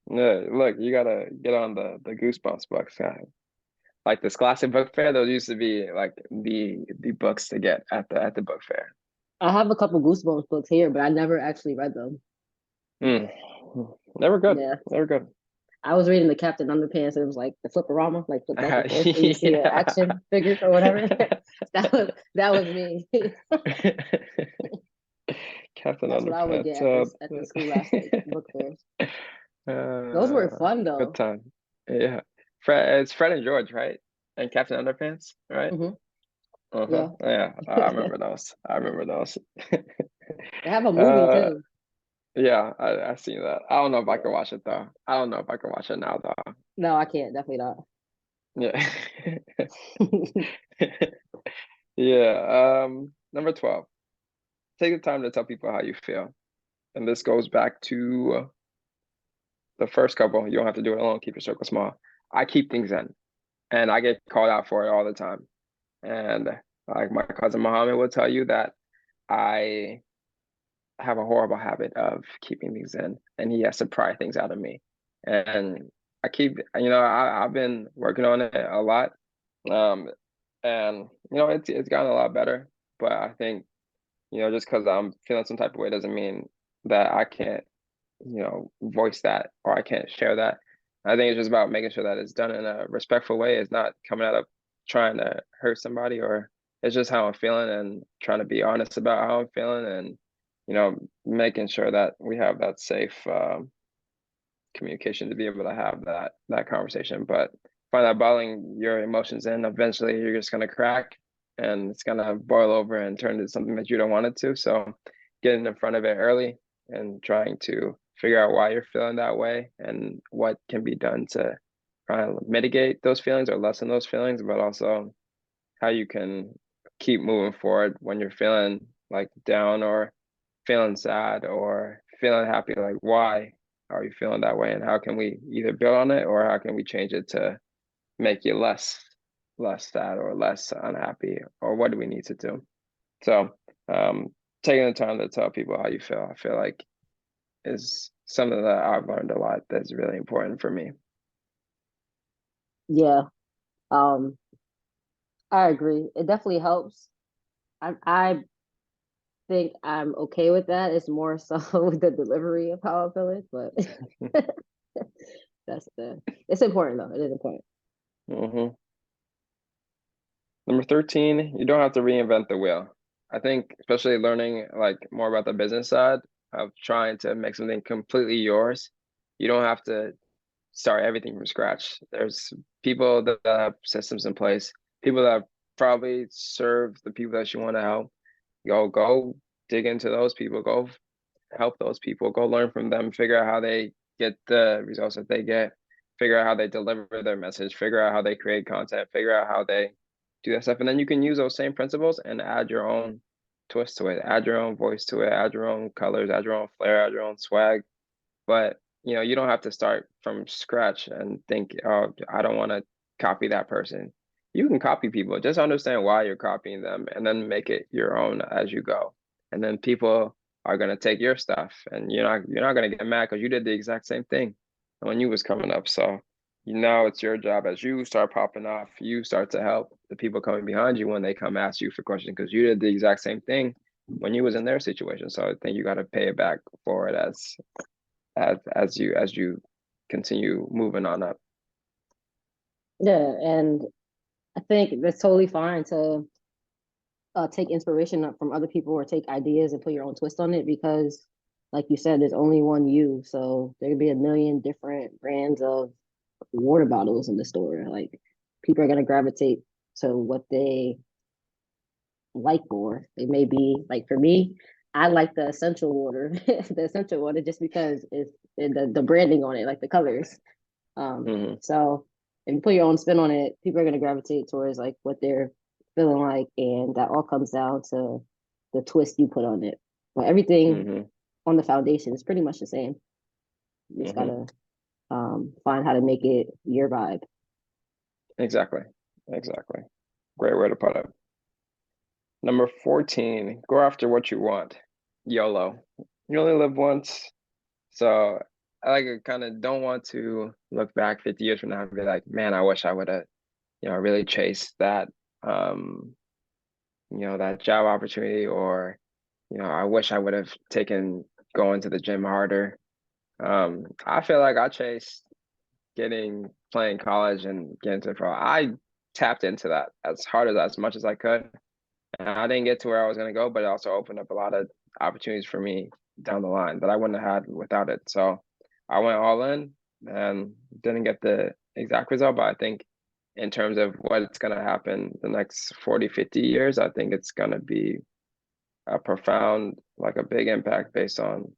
Yeah, look, you gotta get on the Goosebumps books. Like this classic book fair, those used to be like the books to get at the book fair. I have a couple Goosebumps books here, but I never actually read them. Mm. They were good. Yeah. They were good. I was reading the Captain Underpants and it was like the fliparama, like flip back and forth, and you see the Yeah. action figures or whatever. That was me. Captain That's what I would Underpants. get at the scholastic book fairs. Those were Uh, fun good though. time. Yeah. It's Fred and George, right? And Captain Underpants, right? Hmm. Uh-huh. Yeah. Yeah, I They remember those. I remember those. have a movie Uh, too. yeah, I seen that. I don't know if I can Yeah. watch it though. I don't know if I can watch it now though. No, I can't. Definitely not. Yeah. Yeah. Number 12. Take the time to tell people how you feel. And this goes back to the first couple. You don't have to do it alone. Keep your circle small. I keep things in, and I get called out for it all the time. And like my cousin Muhammad will tell you that I have a horrible habit of keeping things in, and he has to pry things out of me. And I keep, I've been working on it a lot, um, and it's gotten a lot better. But I think just because I'm feeling some type of way doesn't mean that I can't voice that, or I can't share that. I think it's just about making sure that it's done in a respectful way. It's not coming out of trying to hurt somebody, or it's just how I'm feeling and trying to be honest about how I'm feeling, and making sure that we have that safe communication to be able to have that conversation. But find that bottling your emotions in, eventually you're just gonna crack, and it's gonna boil over and turn into something that you don't want it to. So getting in front of it early and trying to figure out why you're feeling that way and what can be done to try and mitigate those feelings or lessen those feelings, but also how you can keep moving forward when you're feeling like down, or feeling sad, or feeling happy, like why are you feeling that way, and how can we either build on it or how can we change it to make you less sad or less unhappy, or what do we need to do? So, taking the time to tell people how you feel, I feel like is something that I've learned a lot that's really important for me. Yeah. Um, I agree. It definitely helps. I think I'm okay with that. It's more so with the delivery of how I feel it, but that's the it's important though. It is important. hmm Number 13, you don't have to reinvent the wheel. I think especially learning like more about the business side of trying to make something completely yours, you don't have to start everything from scratch. There's people that have systems in place, people that probably serve the people that you want to help. Go dig into those people, go help those people, go learn from them, figure out how they get the results that they get, figure out how they deliver their message, figure out how they create content, figure out how they do that stuff. And then you can use those same principles and add your own twist to it, add your own voice to it, add your own colors, add your own flair, add your own swag. But you don't have to start from scratch and think, oh, I don't want to copy that person. You can copy people, just understand why you're copying them and then make it your own as you go. And then people are gonna take your stuff and you're not gonna get mad because you did the exact same thing when you was coming up. So now it's your job as you start popping off, you start to help the people coming behind you when they come ask you for questions because you did the exact same thing when you was in their situation. So I think you got to pay it back for it as you continue moving on up. Yeah, and I think that's totally fine to take inspiration from other people or take ideas and put your own twist on it because, like you said, there's only one you. So there could be a million different brands of water bottles in the store. Like people are gonna gravitate to what they like more. It may be like for me, I like the essential water, the essential water, just because the branding on it, like the colors. hmm So if you put your own spin on it, people are gonna gravitate towards like what they're feeling like, and that all comes down to the twist you put on it. But everything hmm on the foundation is pretty much the same. You just hmm gotta find how to make it your vibe. Exactly. Exactly. Great way to put it. Number 14, go after what you want. YOLO. You only live once. So I like kind of don't want to look back 50 years from now and be like, man, I wish I would have, really chased that that job opportunity, or, I wish I would have taken going to the gym harder. I feel like I chased playing college and getting to the pro. I tapped into that as hard as much as I could. And I didn't get to where I was gonna go, but it also opened up a lot of opportunities for me down the line that I wouldn't have had without it. So I went all in and didn't get the exact result, but I think in terms of what's gonna happen the next 40, 50 years, I think it's gonna be a profound, like a big impact based on,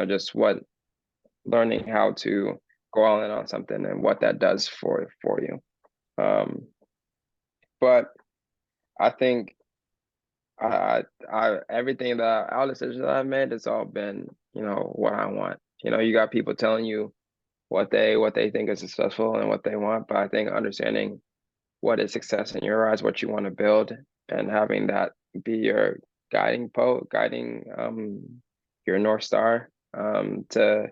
just what learning how to go all in on something and what that does for you. But I think everything that all decisions that I've made, it's all been, what I want. You got people telling you what they think is successful and what they want, but I think understanding what is success in your eyes, what you want to build, and having that be your guiding your North Star to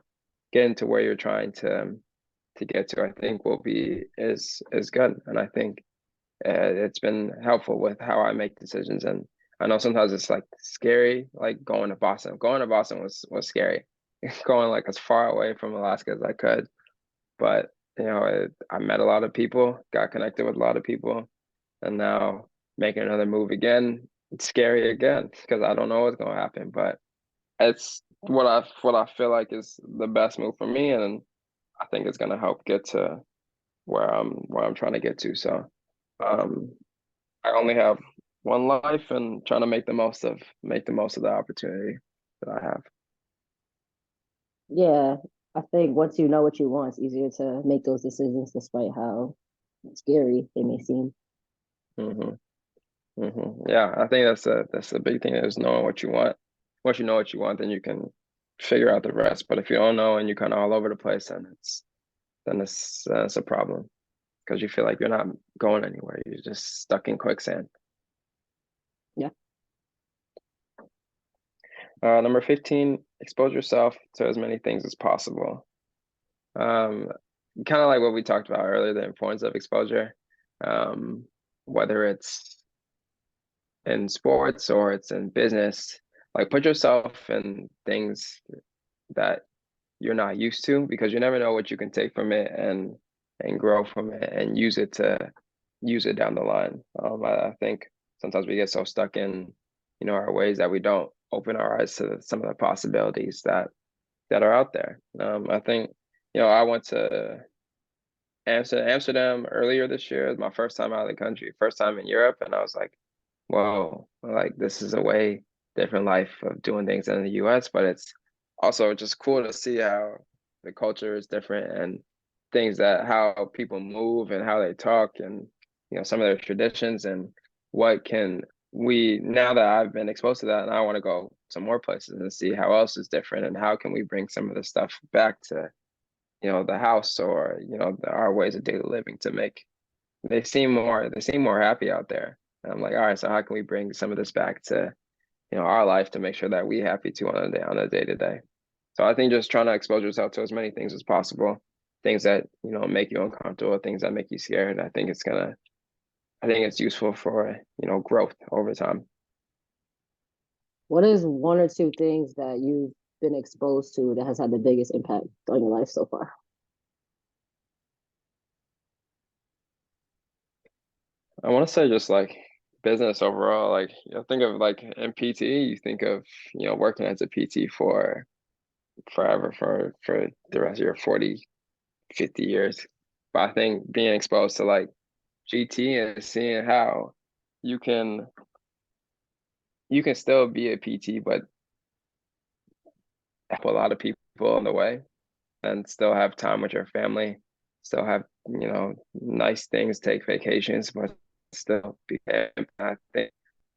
get into where you're trying to get to, I think will be is good. And I think it's been helpful with how I make decisions. And I know sometimes it's like scary, like going to Boston. Going to Boston was scary. Going like as far away from Alaska as I could. But I met a lot of people, got connected with a lot of people, and now making another move again, it's scary again because I don't know what's gonna happen. But it's what I feel like is the best move for me, and I think it's gonna help get to where I'm trying to get to. So um, I only have one life, and trying to make the most of the opportunity that I have. Yeah, I think once you know what you want, it's easier to make those decisions despite how scary they may seem. hmm Yeah, I think that's a big thing is knowing what you want. Once you know what you want, then you can figure out the rest. But if you don't know and you're kind of all over the place, then it's a problem because you feel like you're not going anywhere. You're just stuck in quicksand. Yeah. Number 15, expose yourself to as many things as possible. Um, Kind of like what we talked about earlier, the importance of exposure. Um, Whether it's in sports or it's in business, like put yourself in things that you're not used to because you never know what you can take from it and grow from it and use it down the line. I think sometimes we get so stuck in, our ways that we don't open our eyes to some of the possibilities that are out there. I think, I went to Amsterdam earlier this year. It was my first time out of the country, first time in Europe, and I was like, whoa, like this is a way different life of doing things in the US, but it's also just cool to see how the culture is different and things that how people move and how they talk and some of their traditions and what can we now that I've been exposed to that and I want to go to more places and see how else is different and how can we bring some of this stuff back to the house or our ways of daily living to make they seem more happy out there. And I'm like, all right, so how can we bring some of this back to our life to make sure that we happy too on a day to day. So I think just trying to expose yourself to as many things as possible, things that make you uncomfortable, things that make you scared. I think it's useful for growth over time. What is one or two things that you've been exposed to that has had the biggest impact on your life so far? I want to say just like business overall, like think of like in PT, you think of working as a PT for forever for the rest of your 40, 50 years. But I think being exposed to like GT and seeing how you can you can still be a PT, but help a lot of people on the way and still have time with your family, still have, nice things, take vacations, but still be I think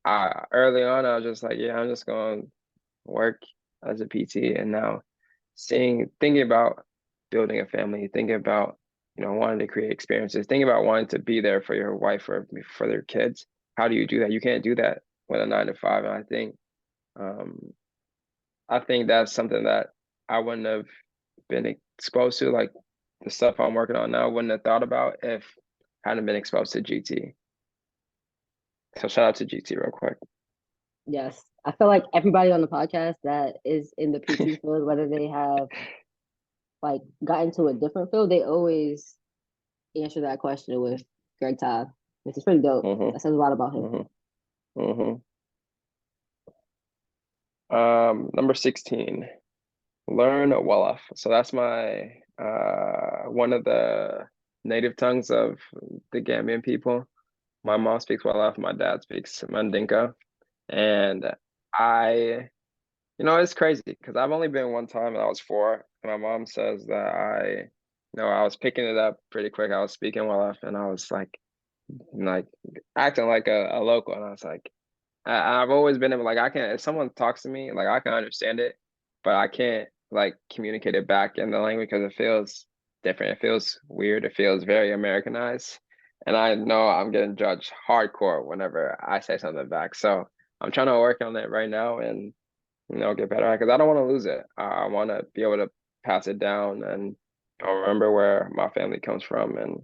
early on I was just like, yeah, I'm just going to work as a PT and now thinking about building a family, thinking about, wanting to create experiences, thinking about wanting to be there for your wife or for their kids. How do you do that? You can't do that with a 9 to 5. And um, I think that's something that I wouldn't have been exposed to, like the stuff I'm working on now, I wouldn't have thought about if I hadn't been exposed to GT. So shout out to GT real quick. Yes. I feel like everybody on the podcast that is in the PT field, whether they have like got into a different field, they always answer that question with Greg Todd, which is pretty dope. hmm That says a lot about him. hmm hmm Number 16, learn Wolof. So that's my one of the native tongues of the Gambian people. My mom speaks Wolof, my dad speaks Mandinka, and I it's crazy because I've only been one time and I was 4. And my mom says that I was picking it up pretty quick. I was speaking Wolof and I was like acting like a local. And I was like, I've always been able, like, I can, if someone talks to me, like, I can understand it, but I can't, like, communicate it back in the language because it feels different. It feels weird. It feels very Americanized. And I know I'm getting judged hardcore whenever I say something back. So I'm trying to work on it right now and, get better at it because I don't want to lose it. I want to be able to pass it down and remember where my family comes from. And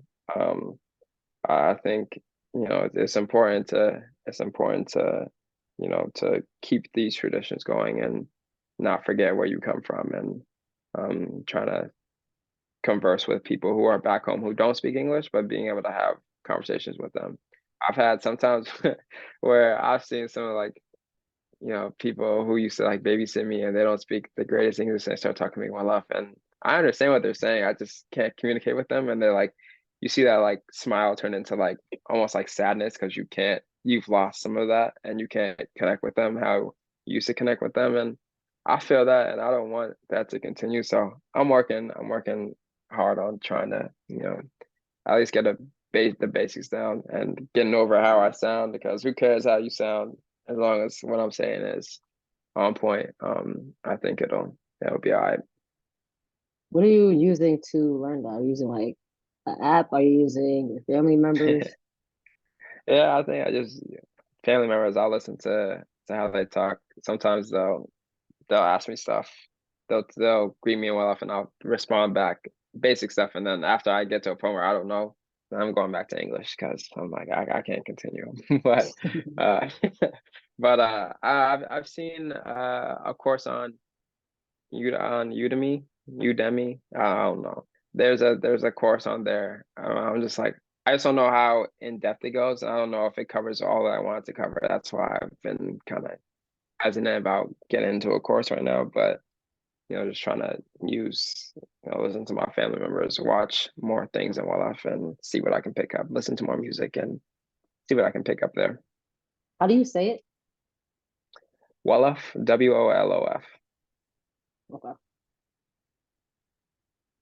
I think it's important to to keep these traditions going and not forget where you come from and trying to converse with people who are back home who don't speak English, but being able to have conversations with them. I've had sometimes where I've seen some of like people who used to like babysit me and they don't speak the greatest English and they start talking to me one love. And I understand what they're saying. I just can't communicate with them. And they're like, you see that like smile turn into like almost like sadness because you've lost some of that and you can't connect with them how you used to connect with them. And I feel that and I don't want that to continue. So I'm working hard on trying to, at least get the basics down and getting over how I sound because who cares how you sound as long as what I'm saying is on point. I think it'll be all right. What are you using to learn that? Are you using like an app? Are you using your family members? Yeah, I think I just family members. I'll listen to how they talk. Sometimes they'll ask me stuff. They'll greet me well off, and I'll respond back basic stuff. And then after I get to a point where I don't know, then I'm going back to English because I'm like I can't continue. But uh, I've seen a course on Udemy. I don't know. There's a course on there. I'm just like I just don't know how in depth it goes. I don't know if it covers all that I wanted to cover. That's why I've been kind of hesitant about getting into a course right now. But just trying to listen to my family members, watch more things in wildlife, and see what I can pick up. Listen to more music and see what I can pick up there. How do you say it? Wolof, WOLOF. Okay.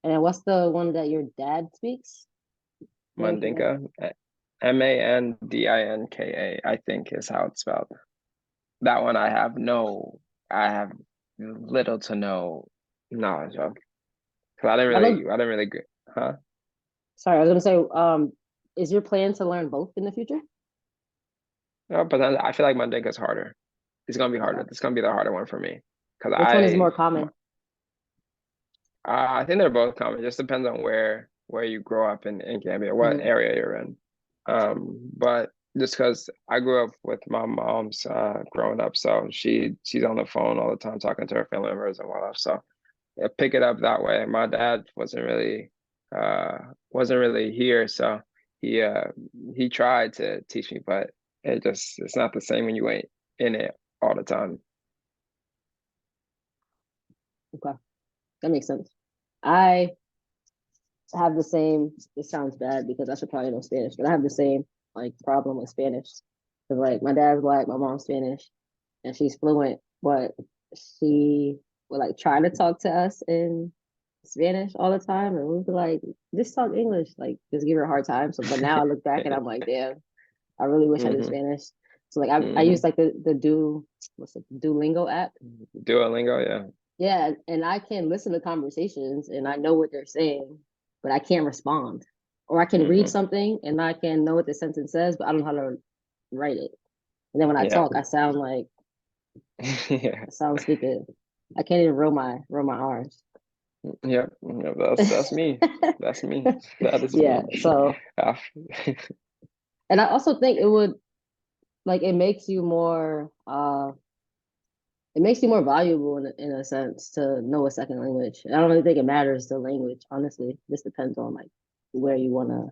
And then what's the one that your dad speaks? Name again? Mandinka, Mandinka, I think is how it's spelled. That one I have little to no knowledge of. Cause I don't. I didn't really, huh? Sorry, I was gonna say, is your plan to learn both in the future? No, but then I feel like Mandinka is harder. It's gonna be harder. Okay. It's gonna be the harder one for me. Cause Which one is more common? I think they're both common. It just depends on where you grow up in Gambia, what Hmm. area you're in. But just because I grew up with my mom's growing up, so she's on the phone all the time talking to her family members and whatnot. So yeah, pick it up that way. My dad wasn't really here, so he uh he tried to teach me, but it's not the same when you ain't in it all the time. Okay, that makes sense. I have the same. It sounds bad because I should probably know Spanish, but I have the same like problem with Spanish. Cause like my dad's black, my mom's Spanish, and she's fluent, but she would like try to talk to us in Spanish all the time, and we'd be like, just talk English, like just give her a hard time. So, but now I look back and I'm like, damn, I really wish I knew hmm Spanish. So like I hmm use like the what's it Duolingo app. Duolingo, yeah. Yeah, and I can listen to conversations and I know what they're saying, but I can't respond. Or I can read hmm something and I can know what the sentence says, but I don't know how to write it. And then when I Yeah. talk, Yeah. I sound stupid. I can't even roll my R's. Yep. Yep. That's me. That's me. That is Yeah. me. So, Ah, and I also think it would like it makes you more valuable in a sense to know a second language. I don't really think it matters the language, honestly. This depends on like where you want to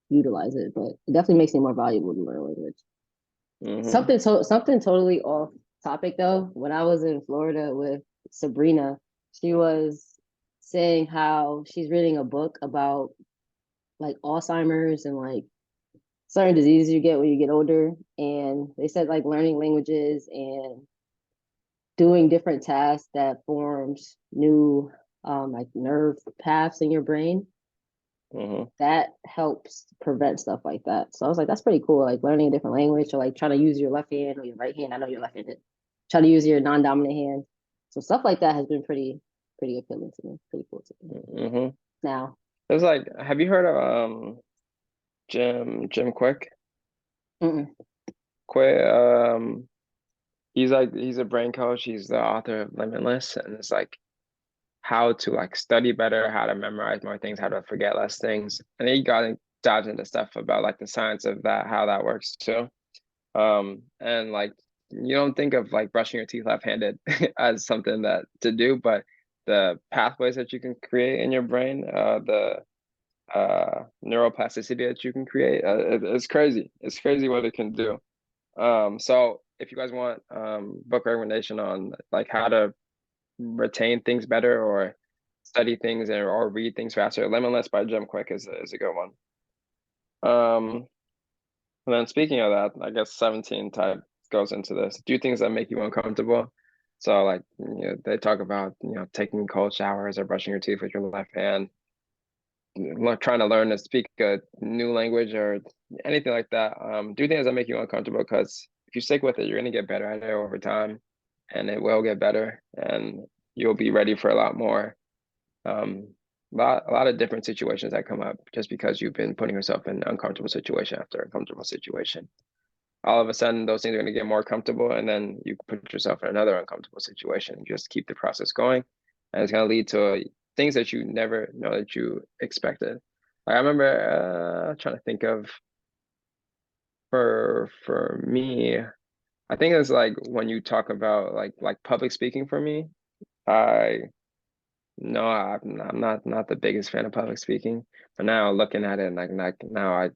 utilize it, but it definitely makes you more valuable to learn a language. hmm Something totally off topic though. When I was in Florida with Sabrina, she was saying how she's reading a book about like Alzheimer's and like certain diseases you get when you get older. And they said like learning languages and doing different tasks that forms new like nerve paths in your brain hmm that helps prevent stuff like that. So I was like, that's pretty cool. Like learning a different language or like trying to use your left hand or your right hand. I know you're left-handed. Try to use your non-dominant hand. So stuff like that has been pretty appealing to me. Pretty cool to me. hmm Now, It's like, have you heard of Jim Quick? mm-mm, Quick, he's a brain coach. He's the author of Limitless, and it's like how to like study better, how to memorize more things, how to forget less things. And he got dives into stuff about like the science of that, how that works too. And like you don't think of like brushing your teeth left-handed as something that to do, but the pathways that you can create in your brain, the neuroplasticity that you can create, it's crazy. It's crazy what it can do. So if you guys want book recommendation on like how to retain things better or study things or read things faster, Limitless by Jim Quick is a good one. Um, and then speaking of that, I guess 17 type goes into this. Do things that make you uncomfortable. So like they talk about taking cold showers or brushing your teeth with your left hand, trying to learn to speak a new language or anything like that. Do things that make you uncomfortable because if you stick with it, you're gonna get better at it over time, and it will get better. And you'll be ready for a lot more. Um, a lot of different situations that come up just because you've been putting yourself in uncomfortable situation after uncomfortable situation. All of a sudden, those things are going to get more comfortable, and then you put yourself in another uncomfortable situation. Just keep the process going, and it's going to lead to things that you never know that you expected. Like I remember trying to think of for me, I think it's like when you talk about like public speaking for me. I No, I'm not the biggest fan of public speaking. But now looking at it, like now I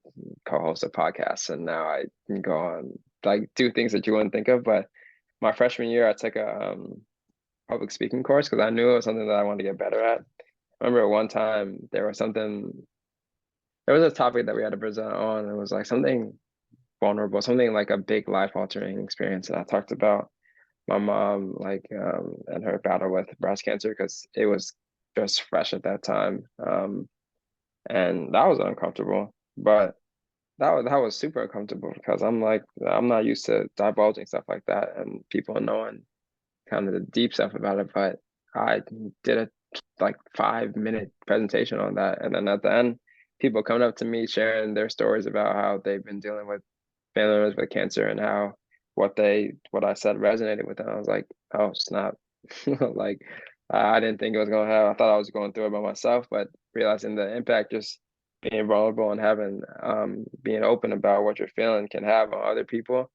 co-host a podcast, and now I can go on like do things that you wouldn't think of. But my freshman year, I took a public speaking course because I knew it was something that I wanted to get better at. I remember one time there was a topic that we had to present on. It was like something vulnerable, something like a big life altering experience. And I talked about my mom and her battle with breast cancer because it was just fresh at that time. And that was uncomfortable, but that was super uncomfortable because I'm not used to divulging stuff like that and people knowing kind of the deep stuff about it. But I did a like 5 minute presentation on that, and then at the end, people coming up to me sharing their stories about how they've been dealing with family members with cancer and how what I said resonated with them. I was like, oh snap. Like I didn't think it was gonna have I thought I was going through it by myself, but realizing the impact just being vulnerable and having being open about what you're feeling can have on other people.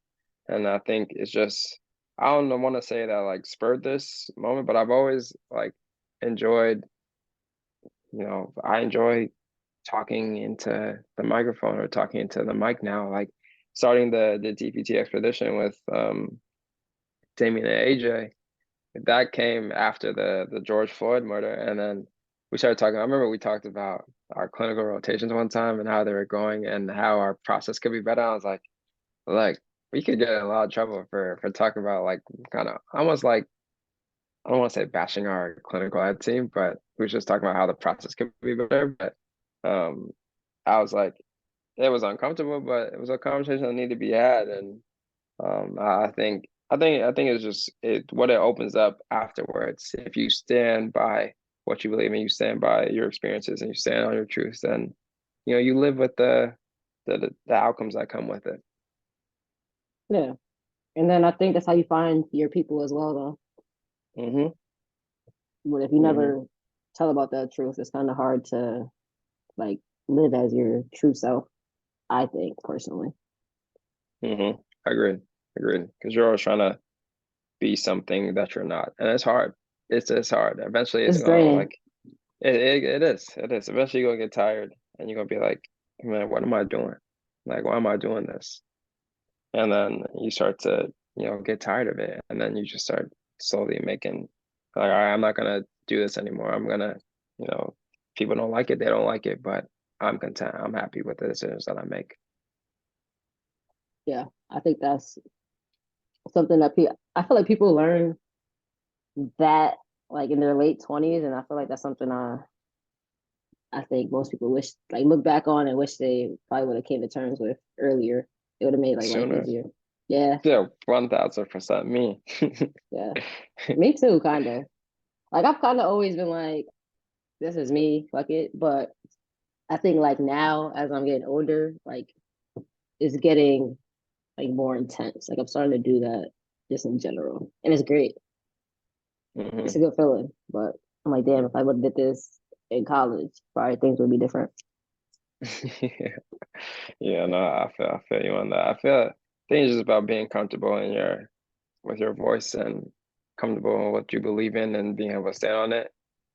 And I think it's just I don't want to say that like spurred this moment, but I've always like enjoyed, I enjoy talking into the microphone or talking into the mic now. Like starting the DPT expedition with Damien and AJ, that came after the George Floyd murder, and then we started talking. I remember we talked about our clinical rotations one time and how they were going and how our process could be better. I was like we could get in a lot of trouble for talking about like kind of almost like I don't want to say bashing our clinical ed team, but we were just talking about how the process could be better. But um, I was like, it was uncomfortable, but it was a conversation that needed to be had. And I think it's just what it opens up afterwards. If you stand by what you believe in, you stand by your experiences, and you stand on your truth, then you live with the outcomes that come with it. Yeah. And then I think that's how you find your people as well, though. Hmm. But if you Hmm. never tell about that truth, it's kind of hard to like live as your true self, I think, personally. Hmm. Agreed. Agreed. Because you're always trying to be something that you're not, and it's hard. It's hard. Eventually, it's It's gonna draining. like it is. It is. Eventually, you're gonna get tired, and you're gonna be like, man, what am I doing? Like, why am I doing this? And then you start to get tired of it, and then you just start slowly making like, all right, I'm not gonna do this anymore. I'm gonna, you know, people don't like it, they don't like it, but I'm content. I'm happy with the decisions that I make. Yeah. I think that's something that I feel like people learn that like in their late 20s. And I feel like that's something I think most people wish, like, look back on and wish they probably would have came to terms with earlier. It would have made like life Sooner. easier. Yeah. Yeah, 1000% me. Yeah. Me too, kind of. Like, I've kind of always been like, this is me, fuck it. But I think like now, as I'm getting older, like it's getting like more intense. Like I'm starting to do that just in general, and it's great. It's a Hmm. good feeling. But I'm like, damn, if I would have did this in college, probably things would be different. Yeah. Yeah, no, I feel you on that. I think it's just about being comfortable in your with your voice and comfortable in what you believe in and being able to stand on it.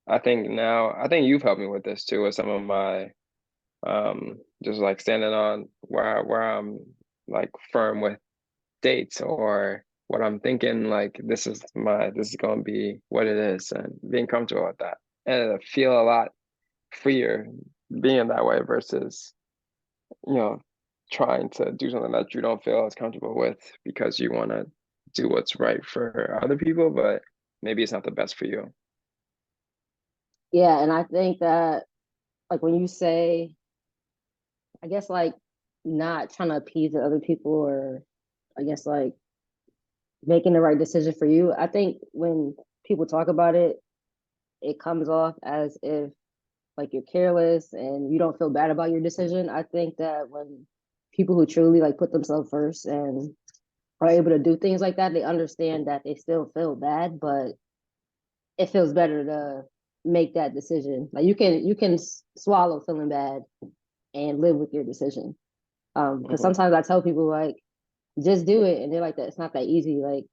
I think you've helped me with this too, with some of my just like standing on where I'm like firm with dates or what I'm thinking, like this is gonna be what it is, and being comfortable with that. And I feel a lot freer being that way versus you know, trying to do something that you don't feel as comfortable with because you want to do what's right for other people, but maybe it's not the best for you. Yeah, and I think that like when you say, I guess like not trying to appease the other people or I guess like making the right decision for you. I think when people talk about it, it comes off as if like you're careless and you don't feel bad about your decision. I think that when people who truly like put themselves first and are able to do things like that, they understand that they still feel bad, but it feels better to make that decision. Like you can swallow feeling bad and live with your decision. Because Hmm. sometimes I tell people like just do it, and they're like that. It's not that easy. Like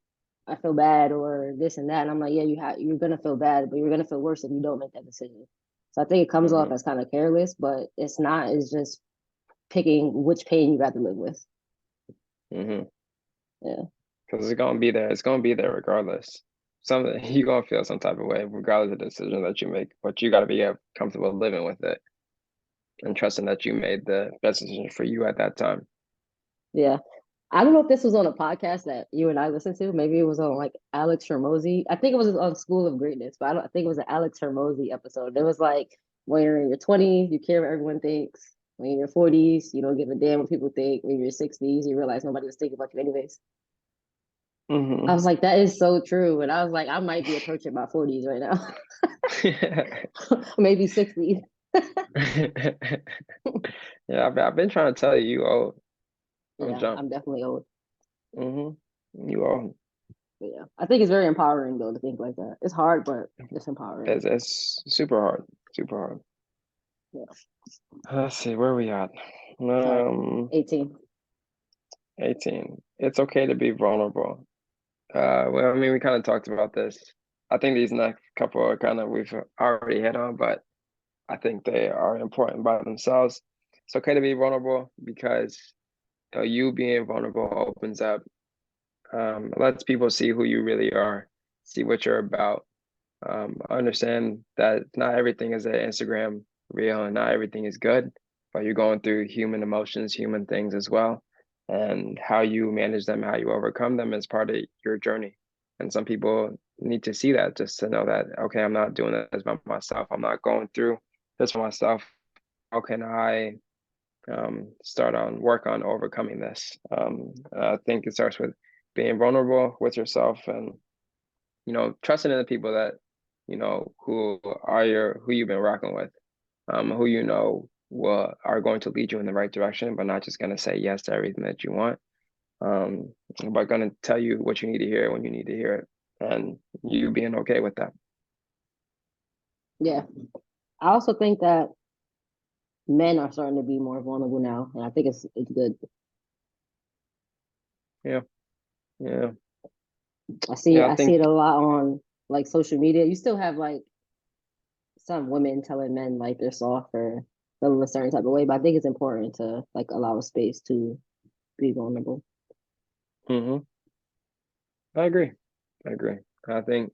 I feel bad or this and that, and I'm like, yeah, you're gonna feel bad, but you're gonna feel worse if you don't make that decision. So I think it comes off Hmm. as kind of careless, but it's not. It's just picking which pain you rather live with. Hmm. Yeah, Because it's gonna be there. It's gonna be there regardless. Some you gonna feel some type of way regardless of the decision that you make, but you gotta be comfortable living with it and trusting that you made the best decision for you at that time. yeah. I don't know if this was on a podcast that you and I listened to. Maybe it was on like Alex Hermosi. I think it was on School of Greatness, but I think it was an Alex Hermosi episode. It was like when you're in your 20s, you care what everyone thinks. When you're in your 40s, you don't give a damn what people think. When you're 60s, you realize nobody was thinking about you anyways. I Hmm. was like, that is so true. And I was like, I might be approaching my 40s right now, maybe 60s. Yeah, I've been trying to tell you, you old. Don't Yeah, jump. I'm definitely old. Hmm. You old. But yeah, I think it's very empowering though to think like that. It's hard, but it's empowering. It's super hard. Super hard. Yeah. Let's see, where are we at? Sorry. Um, 18. 18. It's okay to be vulnerable. Well, I mean, we kind of talked about this. I think these next couple are kind of we've already hit on, but I think they are important by themselves. It's okay to be vulnerable because you being vulnerable opens up, lets people see who you really are, see what you're about. Understand that not everything is an Instagram reel and not everything is good, but you're going through human emotions, human things as well. And how you manage them, how you overcome them is part of your journey. And some people need to see that just to know that, okay, I'm not doing this by myself. I'm not going through this for myself. How can I start on work on overcoming this? I think it starts with being vulnerable with yourself and trusting in the people that, who you've been rocking with, who are going to lead you in the right direction, but not just going to say yes to everything that you want, um, but going to tell you what you need to hear when you need to hear it, and you being okay with that. Yeah. I also think that men are starting to be more vulnerable now, and I think it's good. Yeah, yeah, I see yeah. I I see think. it a lot on like social media. You still have like some women telling men like they're soft or feeling a certain type of way, but I think it's important to like allow a space to be vulnerable. Hmm. I agree. I agree. I think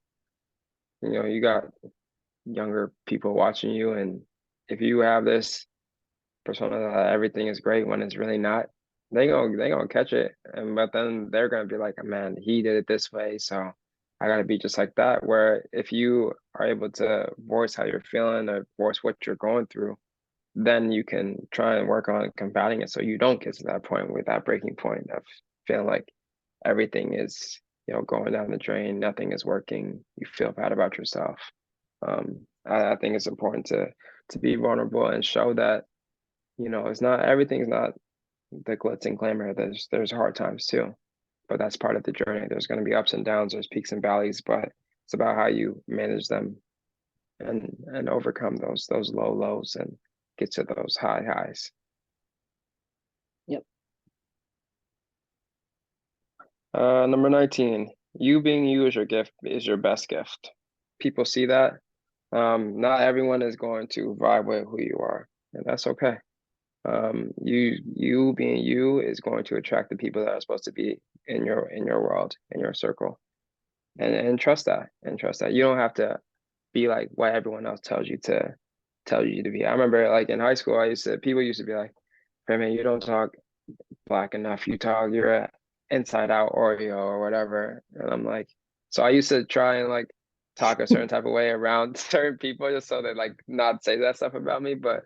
you got younger people watching you, and if you have this persona that everything is great when it's really not, they gonna catch it, and but then they're gonna be like, man, he did it this way, so I gotta be just like that. Where if you are able to voice how you're feeling or voice what you're going through, then you can try and work on combating it so you don't get to that point with that breaking point of feeling like everything is going down the drain, nothing is working, you feel bad about yourself. I think it's important to be vulnerable and show that it's not everything's not the glitz and glamour. There's hard times too, but that's part of the journey. There's going to be ups and downs. There's peaks and valleys, but it's about how you manage them and overcome those low lows and get to those high highs. Yep. Number 19, you being you is your gift is your best gift. People see that. Not everyone is going to vibe with who you are, and that's okay. You being you is going to attract the people that are supposed to be in your world, in your circle, and trust that you don't have to be like what everyone else tells you to be. I remember like in high school, people used to be like, "Hey man, you don't talk black enough. You're a inside out Oreo or whatever," and I'm like, so I used to try and like talk a certain type of way around certain people just so they like not say that stuff about me, but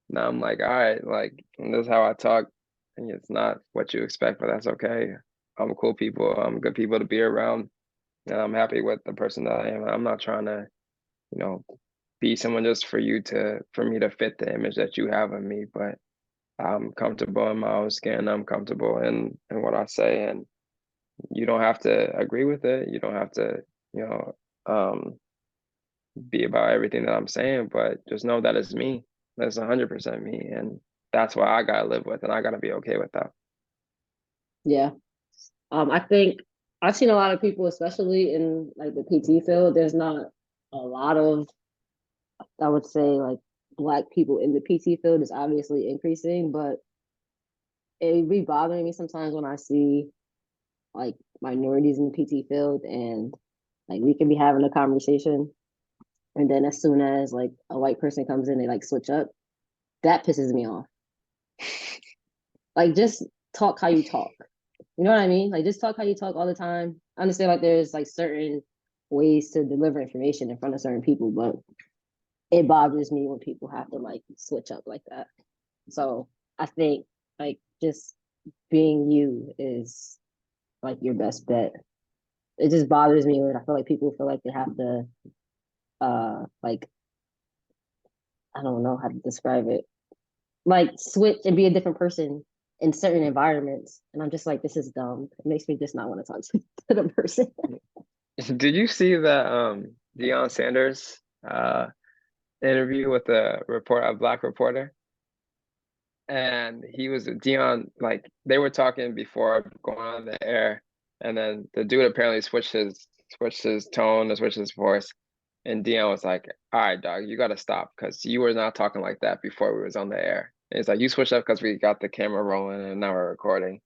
now I'm like, all right, like this is how I talk. And it's not what you expect, but that's okay. I'm cool people. I'm good people to be around. and I'm happy with the person that I am. I'm not trying to, be someone just for me to fit the image that you have of me, but I'm comfortable in my own skin. I'm comfortable in what I say, and you don't have to agree with it. You don't have to, you know, um, be about everything that I'm saying, but just know that it's me. That's 100% me, and that's what I gotta live with, and I gotta be okay with that. Yeah. I think I've seen a lot of people, especially in like the PT field, there's not a lot of, I would say, like black people in the PT field is obviously increasing, but it be bothering me sometimes when I see like minorities in the PT field and like we can be having a conversation and then as soon as like a white person comes in, they like switch up. That pisses me off. Like just talk how you talk. You know what I mean? Like just talk how you talk all the time. I understand like there's like certain ways to deliver information in front of certain people, but it bothers me when people have to like switch up like that. So I think like just being you is like your best bet. It just bothers me when I feel like people feel like they have to like I don't know how to describe it. Like switch and be a different person in certain environments. And I'm just like, this is dumb. It makes me just not want to talk to the person. Did you see that Deion Sanders interview with a black reporter? And he was Dion, like they were talking before going on the air, and then the dude apparently switched his tone and switched his voice, and Dion was like, "All right, dog, you got to stop because you were not talking like that before we was on the air." And it's like you switched up because we got the camera rolling and now we're recording.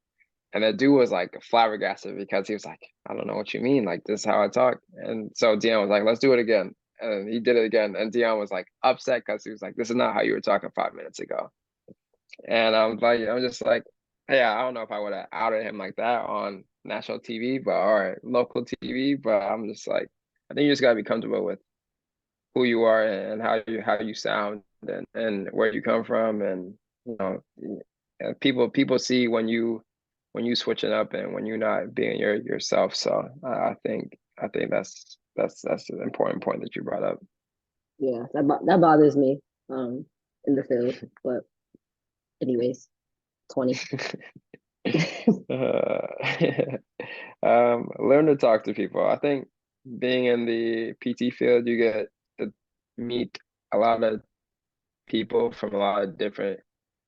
And the dude was like flabbergasted because he was like, "I don't know what you mean. Like this is how I talk." And so Dion was like, "Let's do it again." And he did it again, and Dion was like upset because he was like, "This is not how you were talking 5 minutes ago." And I'm just like, yeah, I don't know if I would have outed him like that on national TV, but or local TV. But I'm just like, I think you just gotta be comfortable with who you are and how you sound and where you come from, and you know, and people see when you switching up and when you're not being yourself. So I think that's an important point that you brought up. Yeah, that bothers me in the field. But anyways, 20. Uh, learn to talk to people. I think being in the PT field, you get to meet a lot of people from a lot of different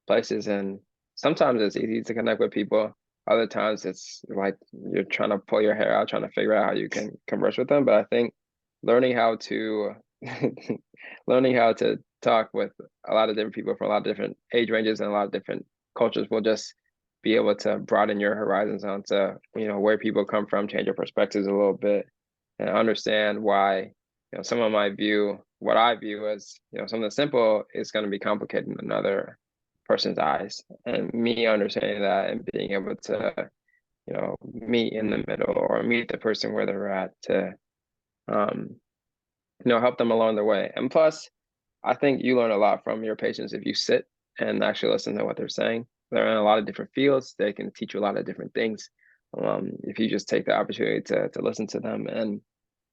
places, and sometimes it's easy to connect with people. Other times it's like you're trying to pull your hair out, trying to figure out how you can converse with them. But I think learning how to learning how to talk with a lot of different people from a lot of different age ranges and a lot of different cultures will just be able to broaden your horizons onto where people come from, change your perspectives a little bit, and understand why someone might view what I view as something simple is going to be complicated in another person's eyes. And me understanding that and being able to meet in the middle or meet the person where they're at to um, help them along the way. And plus, I think you learn a lot from your patients if you sit and actually listen to what they're saying. They're in a lot of different fields. They can teach you a lot of different things. If you just take the opportunity to listen to them and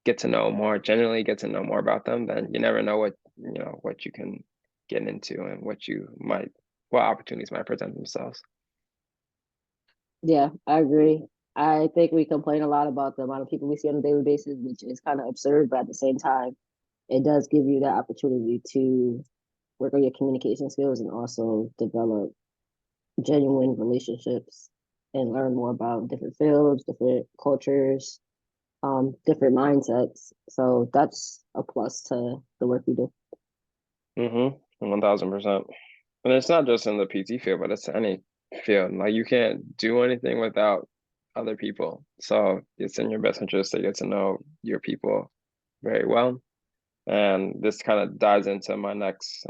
get to know more, generally get to know more about them, then you never know what you can get into and what opportunities might present themselves. Yeah, I agree. I think we complain a lot about the amount of people we see on a daily basis, which is kind of absurd, but at the same time, it does give you the opportunity to work on your communication skills and also develop genuine relationships and learn more about different fields, different cultures, different mindsets. So that's a plus to the work we do. 1000%. And it's not just in the PT field, but it's any field. Like you can't do anything without other people. So it's in your best interest to get to know your people very well. And this kind of dives into my next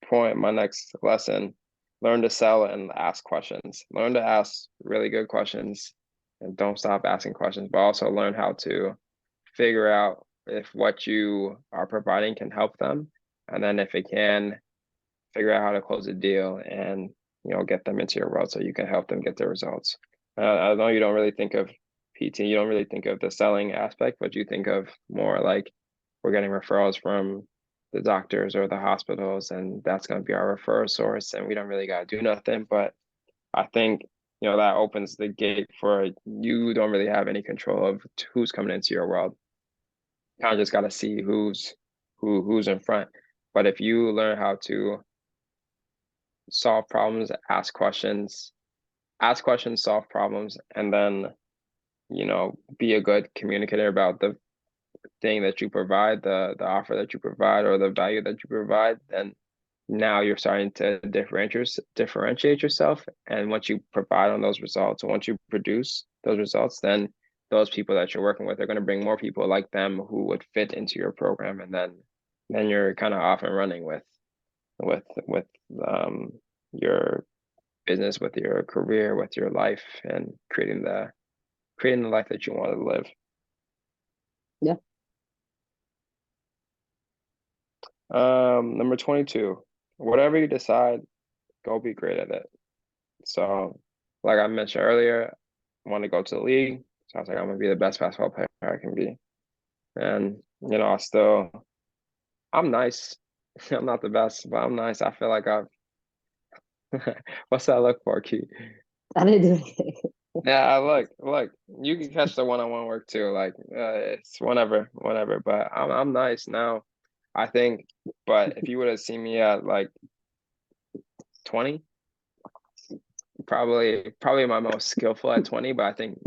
point, my next lesson. Learn to sell and ask questions. Learn to ask really good questions and don't stop asking questions, but also learn how to figure out if what you are providing can help them. And then if it can, figure out how to close a deal and get them into your world so you can help them get the results. I know you don't really think of PT, you don't really think of the selling aspect, but you think of more like we're getting referrals from the doctors or the hospitals, and that's going to be our referral source, and we don't really got to do nothing. But I think, that opens the gate for you don't really have any control of who's coming into your world. You kind of just got to see who's in front. But if you learn how to solve problems, ask questions, solve problems, and then, be a good communicator about the thing that you provide, the offer that you provide, or the value that you provide, then now you're starting to differentiate yourself. And once you provide on those results, and once you produce those results, then those people that you're working with are going to bring more people like them who would fit into your program, and then you're kind of off and running with um your business, with your career, with your life, and creating the life that you want to live. Yeah. Number 22, whatever you decide, go be great at it. So, like I mentioned earlier, I want to go to the league. So I was like, I'm gonna be the best basketball player I can be. And, I'm nice. I'm not the best, but I'm nice. I feel like I've, what's that look for, Key? I didn't do anything. Yeah, look, you can catch the one-on-one work too. Like, it's whenever. But I'm nice now, I think. But if you would have seen me at like 20, probably my most skillful at 20. But I think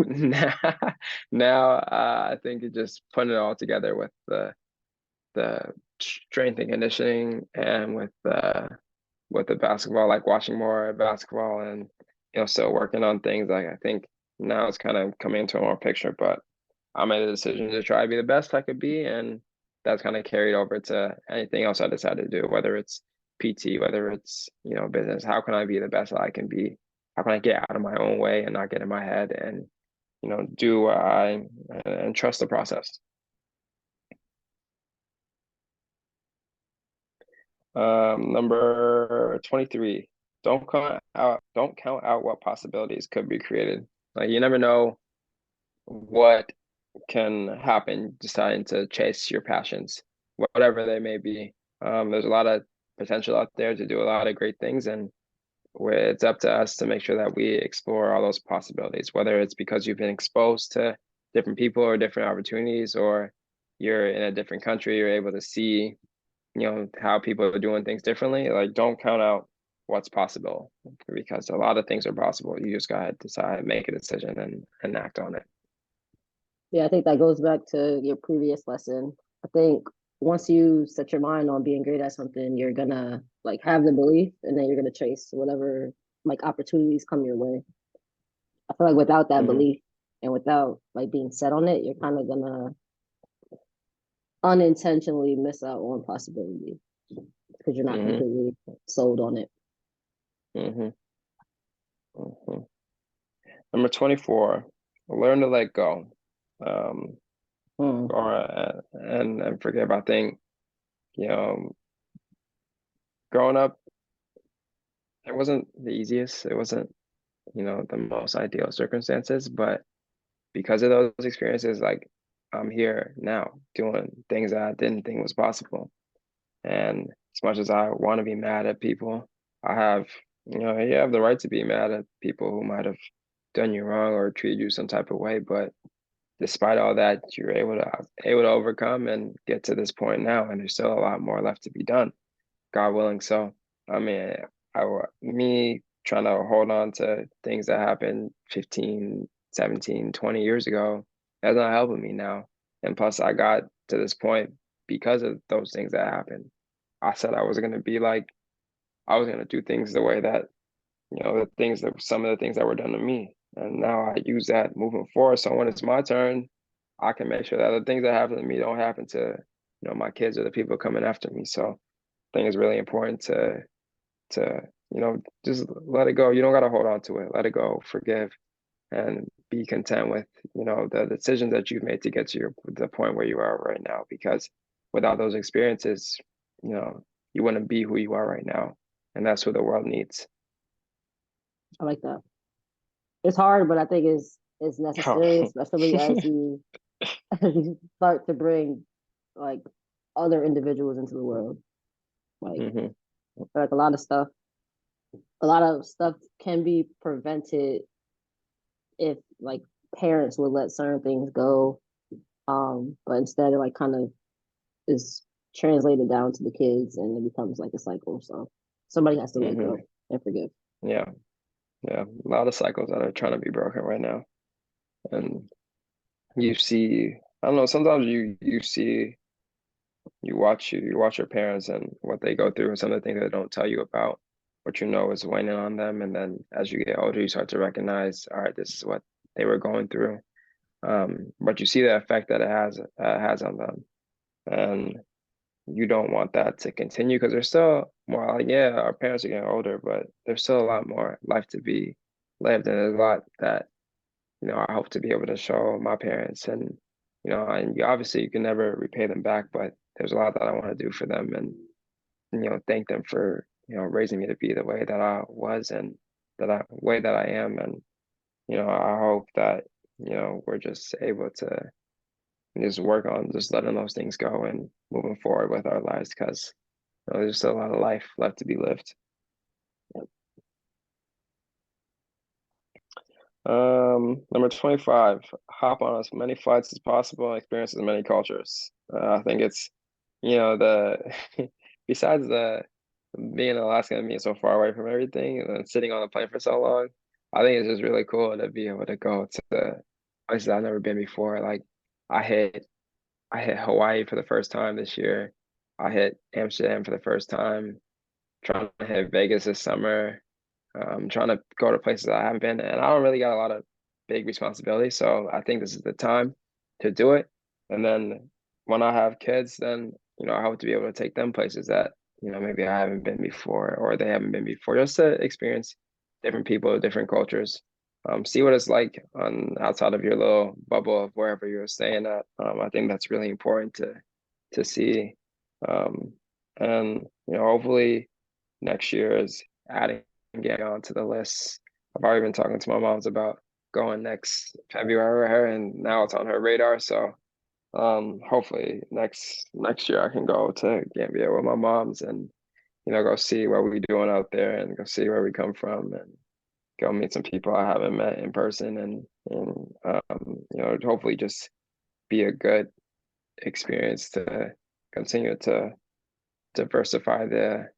now, I think it just putting it all together with the strength and conditioning, and with the basketball, like watching more basketball, and still working on things. Like, I think now it's kind of coming into a more picture. But I made a decision to try to be the best I could be, and that's kind of carried over to anything else I decided to do, whether it's PT, whether it's business. How can I be the best I can be? How can I get out of my own way and not get in my head, and do what and trust the process. Number 23. Don't count out what possibilities could be created. Like, you never know what can happen deciding to chase your passions, whatever they may be. There's a lot of potential out there to do a lot of great things, and it's up to us to make sure that we explore all those possibilities, whether it's because you've been exposed to different people or different opportunities, or you're in a different country, you're able to see, how people are doing things differently. Like, don't count out what's possible, because a lot of things are possible. You just gotta decide, make a decision, and act on it. Yeah, I think that goes back to your previous lesson. I think once you set your mind on being great at something, you're gonna like have the belief, and then you're gonna chase whatever like opportunities come your way. I feel like without that Hmm. belief and without like being set on it, you're kind of gonna unintentionally miss out on possibilities because you're not Hmm. completely sold on it. Hmm. Hmm. Number 24, learn to let go. Um, Hmm. and forget about things. You know, growing up, it wasn't the easiest. It wasn't, the most ideal circumstances, but because of those experiences, like, I'm here now doing things that I didn't think was possible. And as much as I want to be mad at people, I have, you have the right to be mad at people who might have done you wrong or treated you some type of way. But despite all that, you're able to overcome and get to this point now, and there's still a lot more left to be done, God willing. So, I mean, me trying to hold on to things that happened 15, 17, 20 years ago, that's not helping me now. And plus, I got to this point because of those things that happened. I said I was going to do things the way that, some of the things that were done to me. And now I use that moving forward. So when it's my turn, I can make sure that the things that happen to me don't happen to, my kids or the people coming after me. So I think it's really important to just let it go. You don't got to hold on to it. Let it go, forgive, and be content with the decisions that you've made to get to the point where you are right now. Because without those experiences, you wouldn't be who you are right now, and that's what the world needs. I like that. It's hard, but I think it's is Oh. necessary, especially as you as you start to bring like other individuals into the world. Like Hmm. like a lot of stuff can be prevented if like parents would let certain things go. But instead it like kind of is translated down to the kids and it becomes like a cycle. So somebody has to let Hmm. go and forgive. Yeah, yeah. A lot of cycles that are trying to be broken right now. And you see, I don't know, sometimes you see you watch your parents and what they go through and some of the things they don't tell you about what you know is weighing on them. And then as you get older, you start to recognize, all right, this is what they were going through. But you see the effect that it has on them. And you don't want that to continue because there's still more like, yeah, our parents are getting older, but there's still a lot more life to be lived. And there's a lot that, I hope to be able to show my parents and, and obviously you can never repay them back, but there's a lot that I want to do for them and thank them for, raising me to be the way that I was and way that I am. And, I hope that, we're just able to just work on just letting those things go and moving forward with our lives because there's still a lot of life left to be lived. Number 25, hop on as many flights as possible and experience as many cultures. I think it's, the besides the being in Alaska and being so far away from everything and then sitting on the plane for so long, I think it's just really cool to be able to go to the places I've never been before. Like I hit I hit Hawaii for the first time this year. I hit Amsterdam for the first time. Trying to hit Vegas this summer. Trying to go to places I haven't been, and I don't really got a lot of big responsibilities, so I think this is the time to do it. And then when I have kids, then I hope to be able to take them places that maybe I haven't been before or they haven't been before, just to experience different people, different cultures, see what it's like on outside of your little bubble of wherever you're staying at. I think that's really important to see, um, and hopefully next year is adding getting onto the list. I've already been talking to my mom's about going next February with her, and now it's on her radar. So hopefully next year I can go to Gambia with my mom's and go see what we're doing out there and go see where we come from and go meet some people I haven't met in person and hopefully just be a good experience to continue to diversify the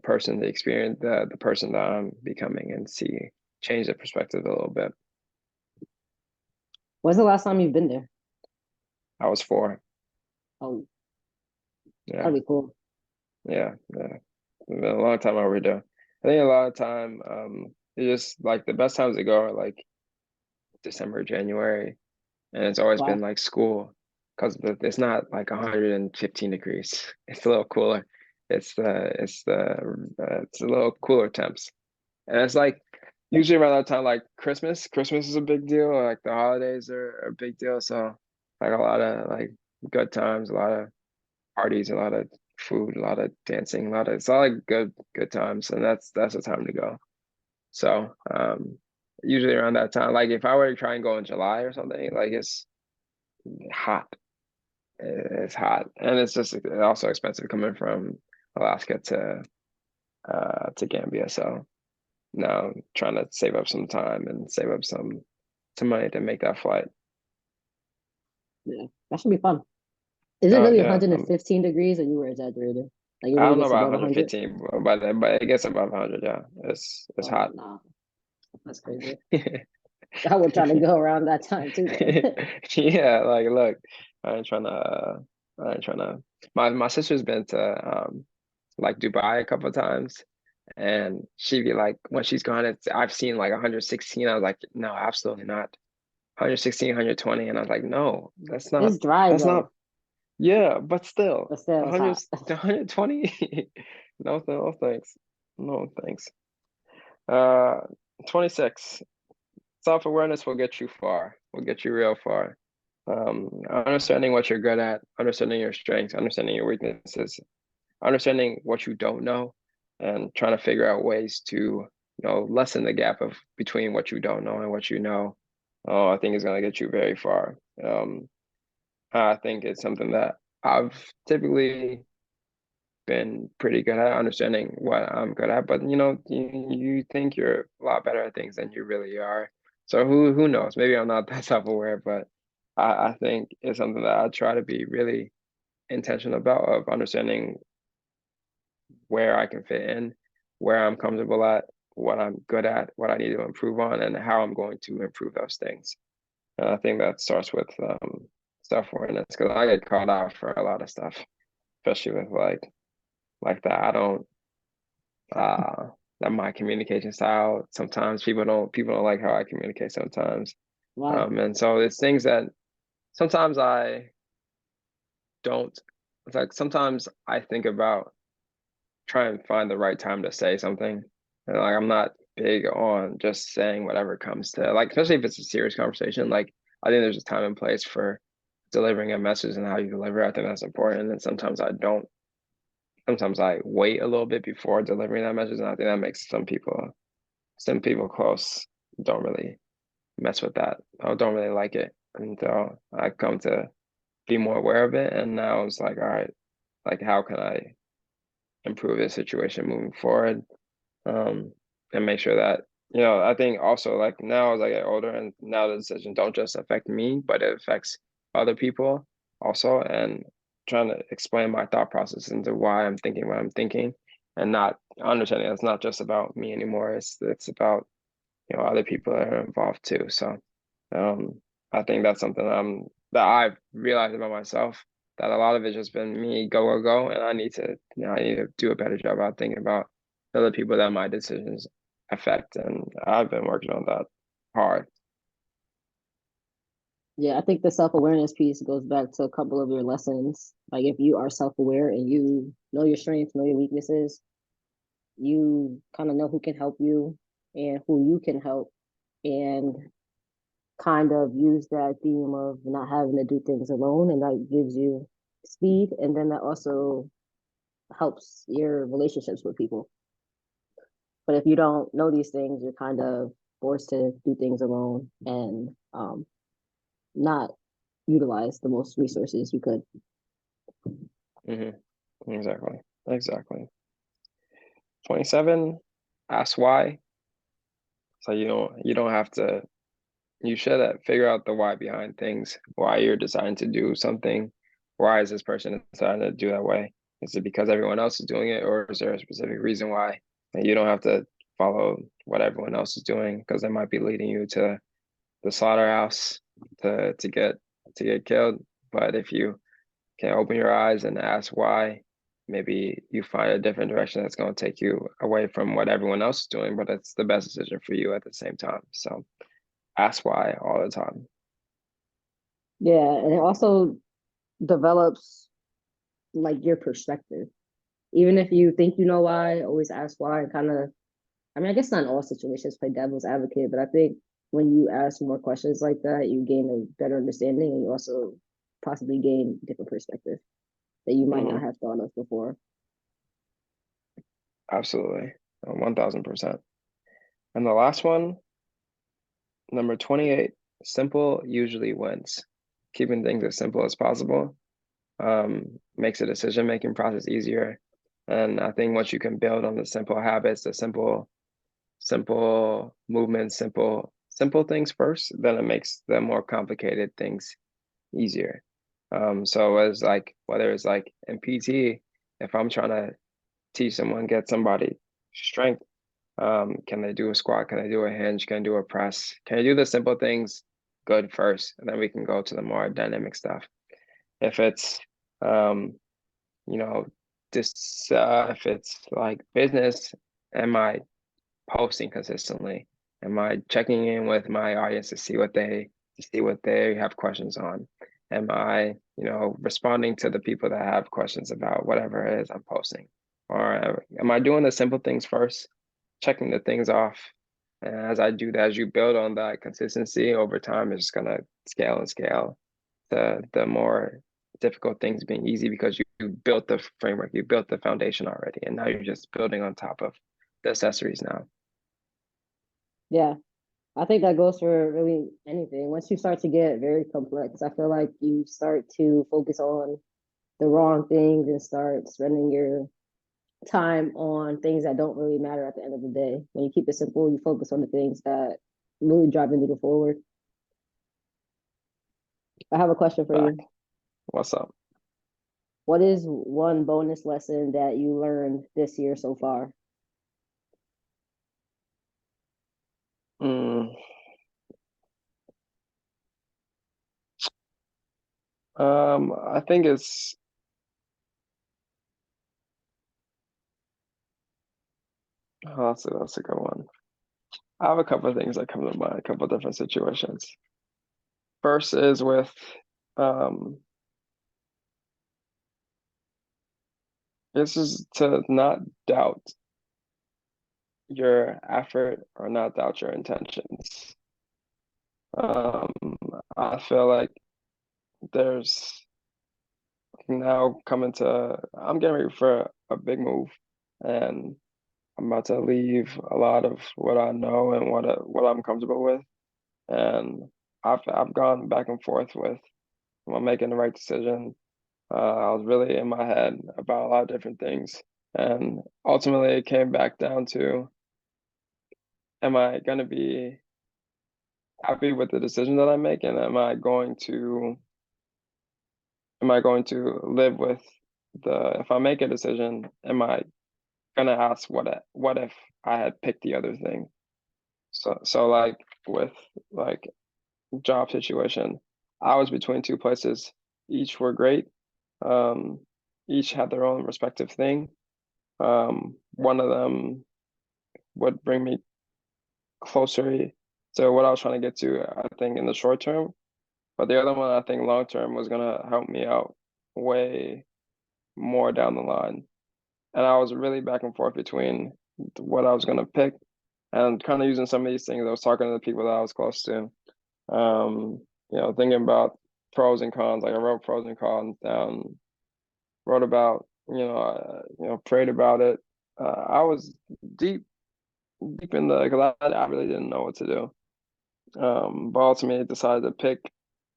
person, the experience, the person that I'm becoming and see change the perspective a little bit. When's the last time you've been there? I was 4. Oh, Yeah, that'd be cool. yeah, yeah. It's been a long time overdue. I think a lot of time, it's just like the best times to go are like December, January, and it's always been Wow. like school because it's not like 115 degrees. It's a little cooler. It's a little cooler temps. And it's like usually around that time, like Christmas. Christmas is a big deal. Like the holidays are a big deal. So like a lot of like good times, a lot of parties, a lot of food, a lot of dancing, it's all like good times. And that's the time to go. So usually around that time, like if I were to try and go in July or something, like it's hot. It's hot. And it's just also expensive coming from Alaska to Gambia. So now I'm trying to save up some time and save up some money to make that flight. Yeah, that should be fun. Is it Oh really yeah, 115 degrees or you were exaggerating? Like it I really don't know gets about above 100? 115, but it gets above 100. Yeah, it's Oh, hot. no, that's crazy. I would try to go around that time too, then. Yeah, like look, I ain't trying to. I ain't trying to. My sister's been to like Dubai a couple of times, and she'd be like, when she's gone, I've seen like 116. I was like, no, absolutely not. 116, 120, and I was like, no, It's dry that's not. though, Yeah, but still, but still it's 100, hot. 120. No thanks. No thanks. Uh, 26. Self-awareness will get you far. Will get you real far. Understanding what you're good at, understanding your strengths, understanding your weaknesses, understanding what you don't know, and trying to figure out ways to lessen the gap of between what you don't know and what you know. Oh, I think is going to get you very far. I think it's something that I've typically been pretty good at understanding what I'm good at, but you think you're a lot better at things than you really are. So who knows? Maybe I'm not that self-aware, but I think it's something that I try to be really intentional about of understanding where I can fit in, where I'm comfortable at, what I'm good at, what I need to improve on, and how I'm going to improve those things. And I think that starts with self-awareness because I get called out for a lot of stuff, especially with like that. I don't uh that my communication style sometimes people don't like how I communicate sometimes. Why? And so it's things that sometimes I don't it's like sometimes I think about try and find the right time to say something. And like I'm not big on just saying whatever comes to like, especially if it's a serious conversation. Like I think there's a time and place for delivering a message and how you deliver it. I think that's important. And sometimes I don't. Sometimes I wait a little bit before delivering that message, and I think that makes some people close don't really mess with that. I don't really like it. And so I come to be more aware of it. And now it's like, all right, like how can I improve this situation moving forward? And make sure that I think also like now as I get older and now the decision don't just affect me, but it affects other people also, and trying to explain my thought process into why I'm thinking what I'm thinking, and not understanding it's not just about me anymore. It's about other people that are involved too. So um, I think that's something that I've realized about myself, that a lot of it's just been me go go go, and I need to do a better job about thinking about the other people that my decisions affect, and I've been working on that hard. Yeah, I think the self-awareness piece goes back to a couple of your lessons. Like if you are self-aware and you know your strengths, know your weaknesses, you kind of know who can help you and who you can help, and kind of use that theme of not having to do things alone, and that gives you speed, and then that also helps your relationships with people. But if you don't know these things, you're kind of forced to do things alone and not utilize the most resources you could. Hmm. Exactly. Exactly. 27, ask why. So you don't have to. You should figure out the why behind things, why you're deciding to do something. Why is this person deciding to do that way? Is it because everyone else is doing it, or is there a specific reason why? And you don't have to follow what everyone else is doing because they might be leading you to the slaughterhouse to get killed. But if you can open your eyes and ask why, maybe you find a different direction that's going to take you away from what everyone else is doing, but it's the best decision for you at the same time. So ask why all the time. Yeah, and it also develops like your perspective. Even if you think you know why, always ask why. And kind of, I mean, I guess not in all situations play devil's advocate, but I think when you ask more questions like that, you gain a better understanding, and you also possibly gain different perspective that you might not Hmm. have thought of before. Absolutely. 1000%. And the last one, number 28, simple usually wins. Keeping things as simple as possible makes the decision making process easier. And I think once you can build on the simple habits, the simple movements, simple things first, then it makes the more complicated things easier. So as like whether it's like in PT, if I'm trying to teach someone, get somebody strength, can they do a squat? Can they do a hinge? Can they do a press? Can they do the simple things good first, and then we can go to the more dynamic stuff. If it's um, you know, this if it's like business, am I posting consistently? Am I checking in with my audience to see what they have questions on? Am I, responding to the people that have questions about whatever it is I'm posting? Or am I doing the simple things first, checking the things off? And as I do that, as you build on that consistency over time, it's just gonna scale and scale. The more difficult things being easy because you built the framework, you built the foundation already, and now you're just building on top of the accessories now. Yeah. I think that goes for really anything. Once you start to get very complex, I feel like you start to focus on the wrong things and start spending your time on things that don't really matter at the end of the day. When you keep it simple, you focus on the things that really drive the needle forward. I have a question for Back. you. What's up? What is one bonus lesson that you learned this year so far? Mm, I think that's a good one. I have a couple of things that come to mind, a couple of different situations. First is with um, this is to not doubt your effort or not doubt your intentions. Um, I feel like there's now coming to, I'm getting ready for a big move, and I'm about to leave a lot of what I know and what I'm comfortable with. And I've gone back and forth with, am I making the right decision? I was really in my head about a lot of different things. And ultimately, it came back down to, am I going to be happy with the decision that I make? And am I going to live with if I make a decision, am I going to ask what if I had picked the other thing? So like with like job situation, I was between two places. Each were great. Um, each had their own respective thing. One of them would bring me closer to what I was trying to get to, I think, in the short term. But the other one, I think, long term was gonna help me out way more down the line. And I was really back and forth between what I was gonna pick and kind of using some of these things. I was talking to the people that I was close to. Thinking about pros and cons. Like I wrote pros and cons down, wrote about, prayed about it. I was deep, deep in because I really didn't know what to do. But ultimately decided to pick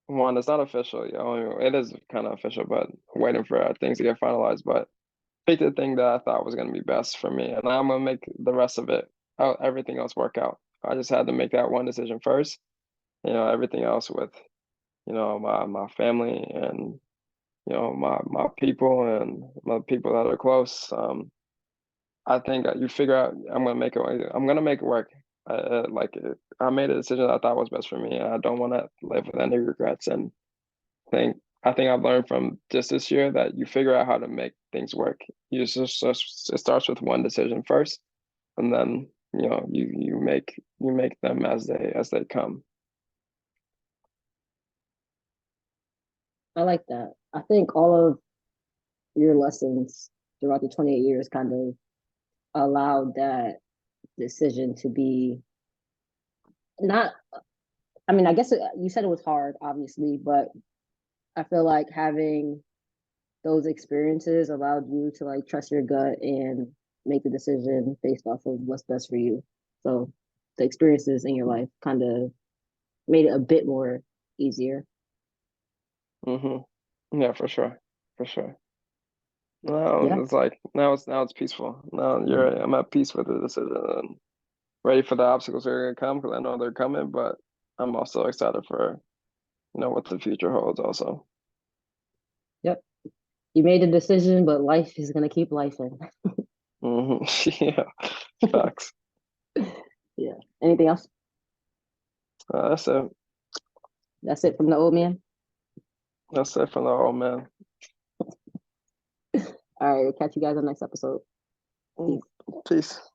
one that's not official. It is kind of official, but waiting for things to get finalized. But picked the thing that I thought was going to be best for me, and I'm gonna make the rest of it, everything else work out. I just had to make that one decision first. Everything else with my family and my people and my people that are close. I think you figure out I'm gonna make it. I'm gonna make it work. I made a decision that I thought was best for me, and I don't want to live with any regrets. And I think I've learned from just this year that you figure out how to make things work. It starts with one decision first, and then you make them as they come. I like that. I think all of your lessons throughout the 28 years kind of allowed that decision to be not, I mean, I guess you said it was hard, obviously, but I feel like having those experiences allowed you to like trust your gut and make the decision based off of what's best for you. So the experiences in your life kind of made it a bit more easier. Yeah, for sure, for sure. Yeah. No, it's like now it's peaceful. Now I'm at peace with the decision and ready for the obstacles that are gonna come because I know they're coming, but I'm also excited for what the future holds also. Yep. You made a decision, but life is gonna keep life in. Yeah, facts. Yeah. Anything else? That's it. That's it from the old man. That's it from the old man. All right. Catch you guys on the next episode. Mm, Peace. Peace.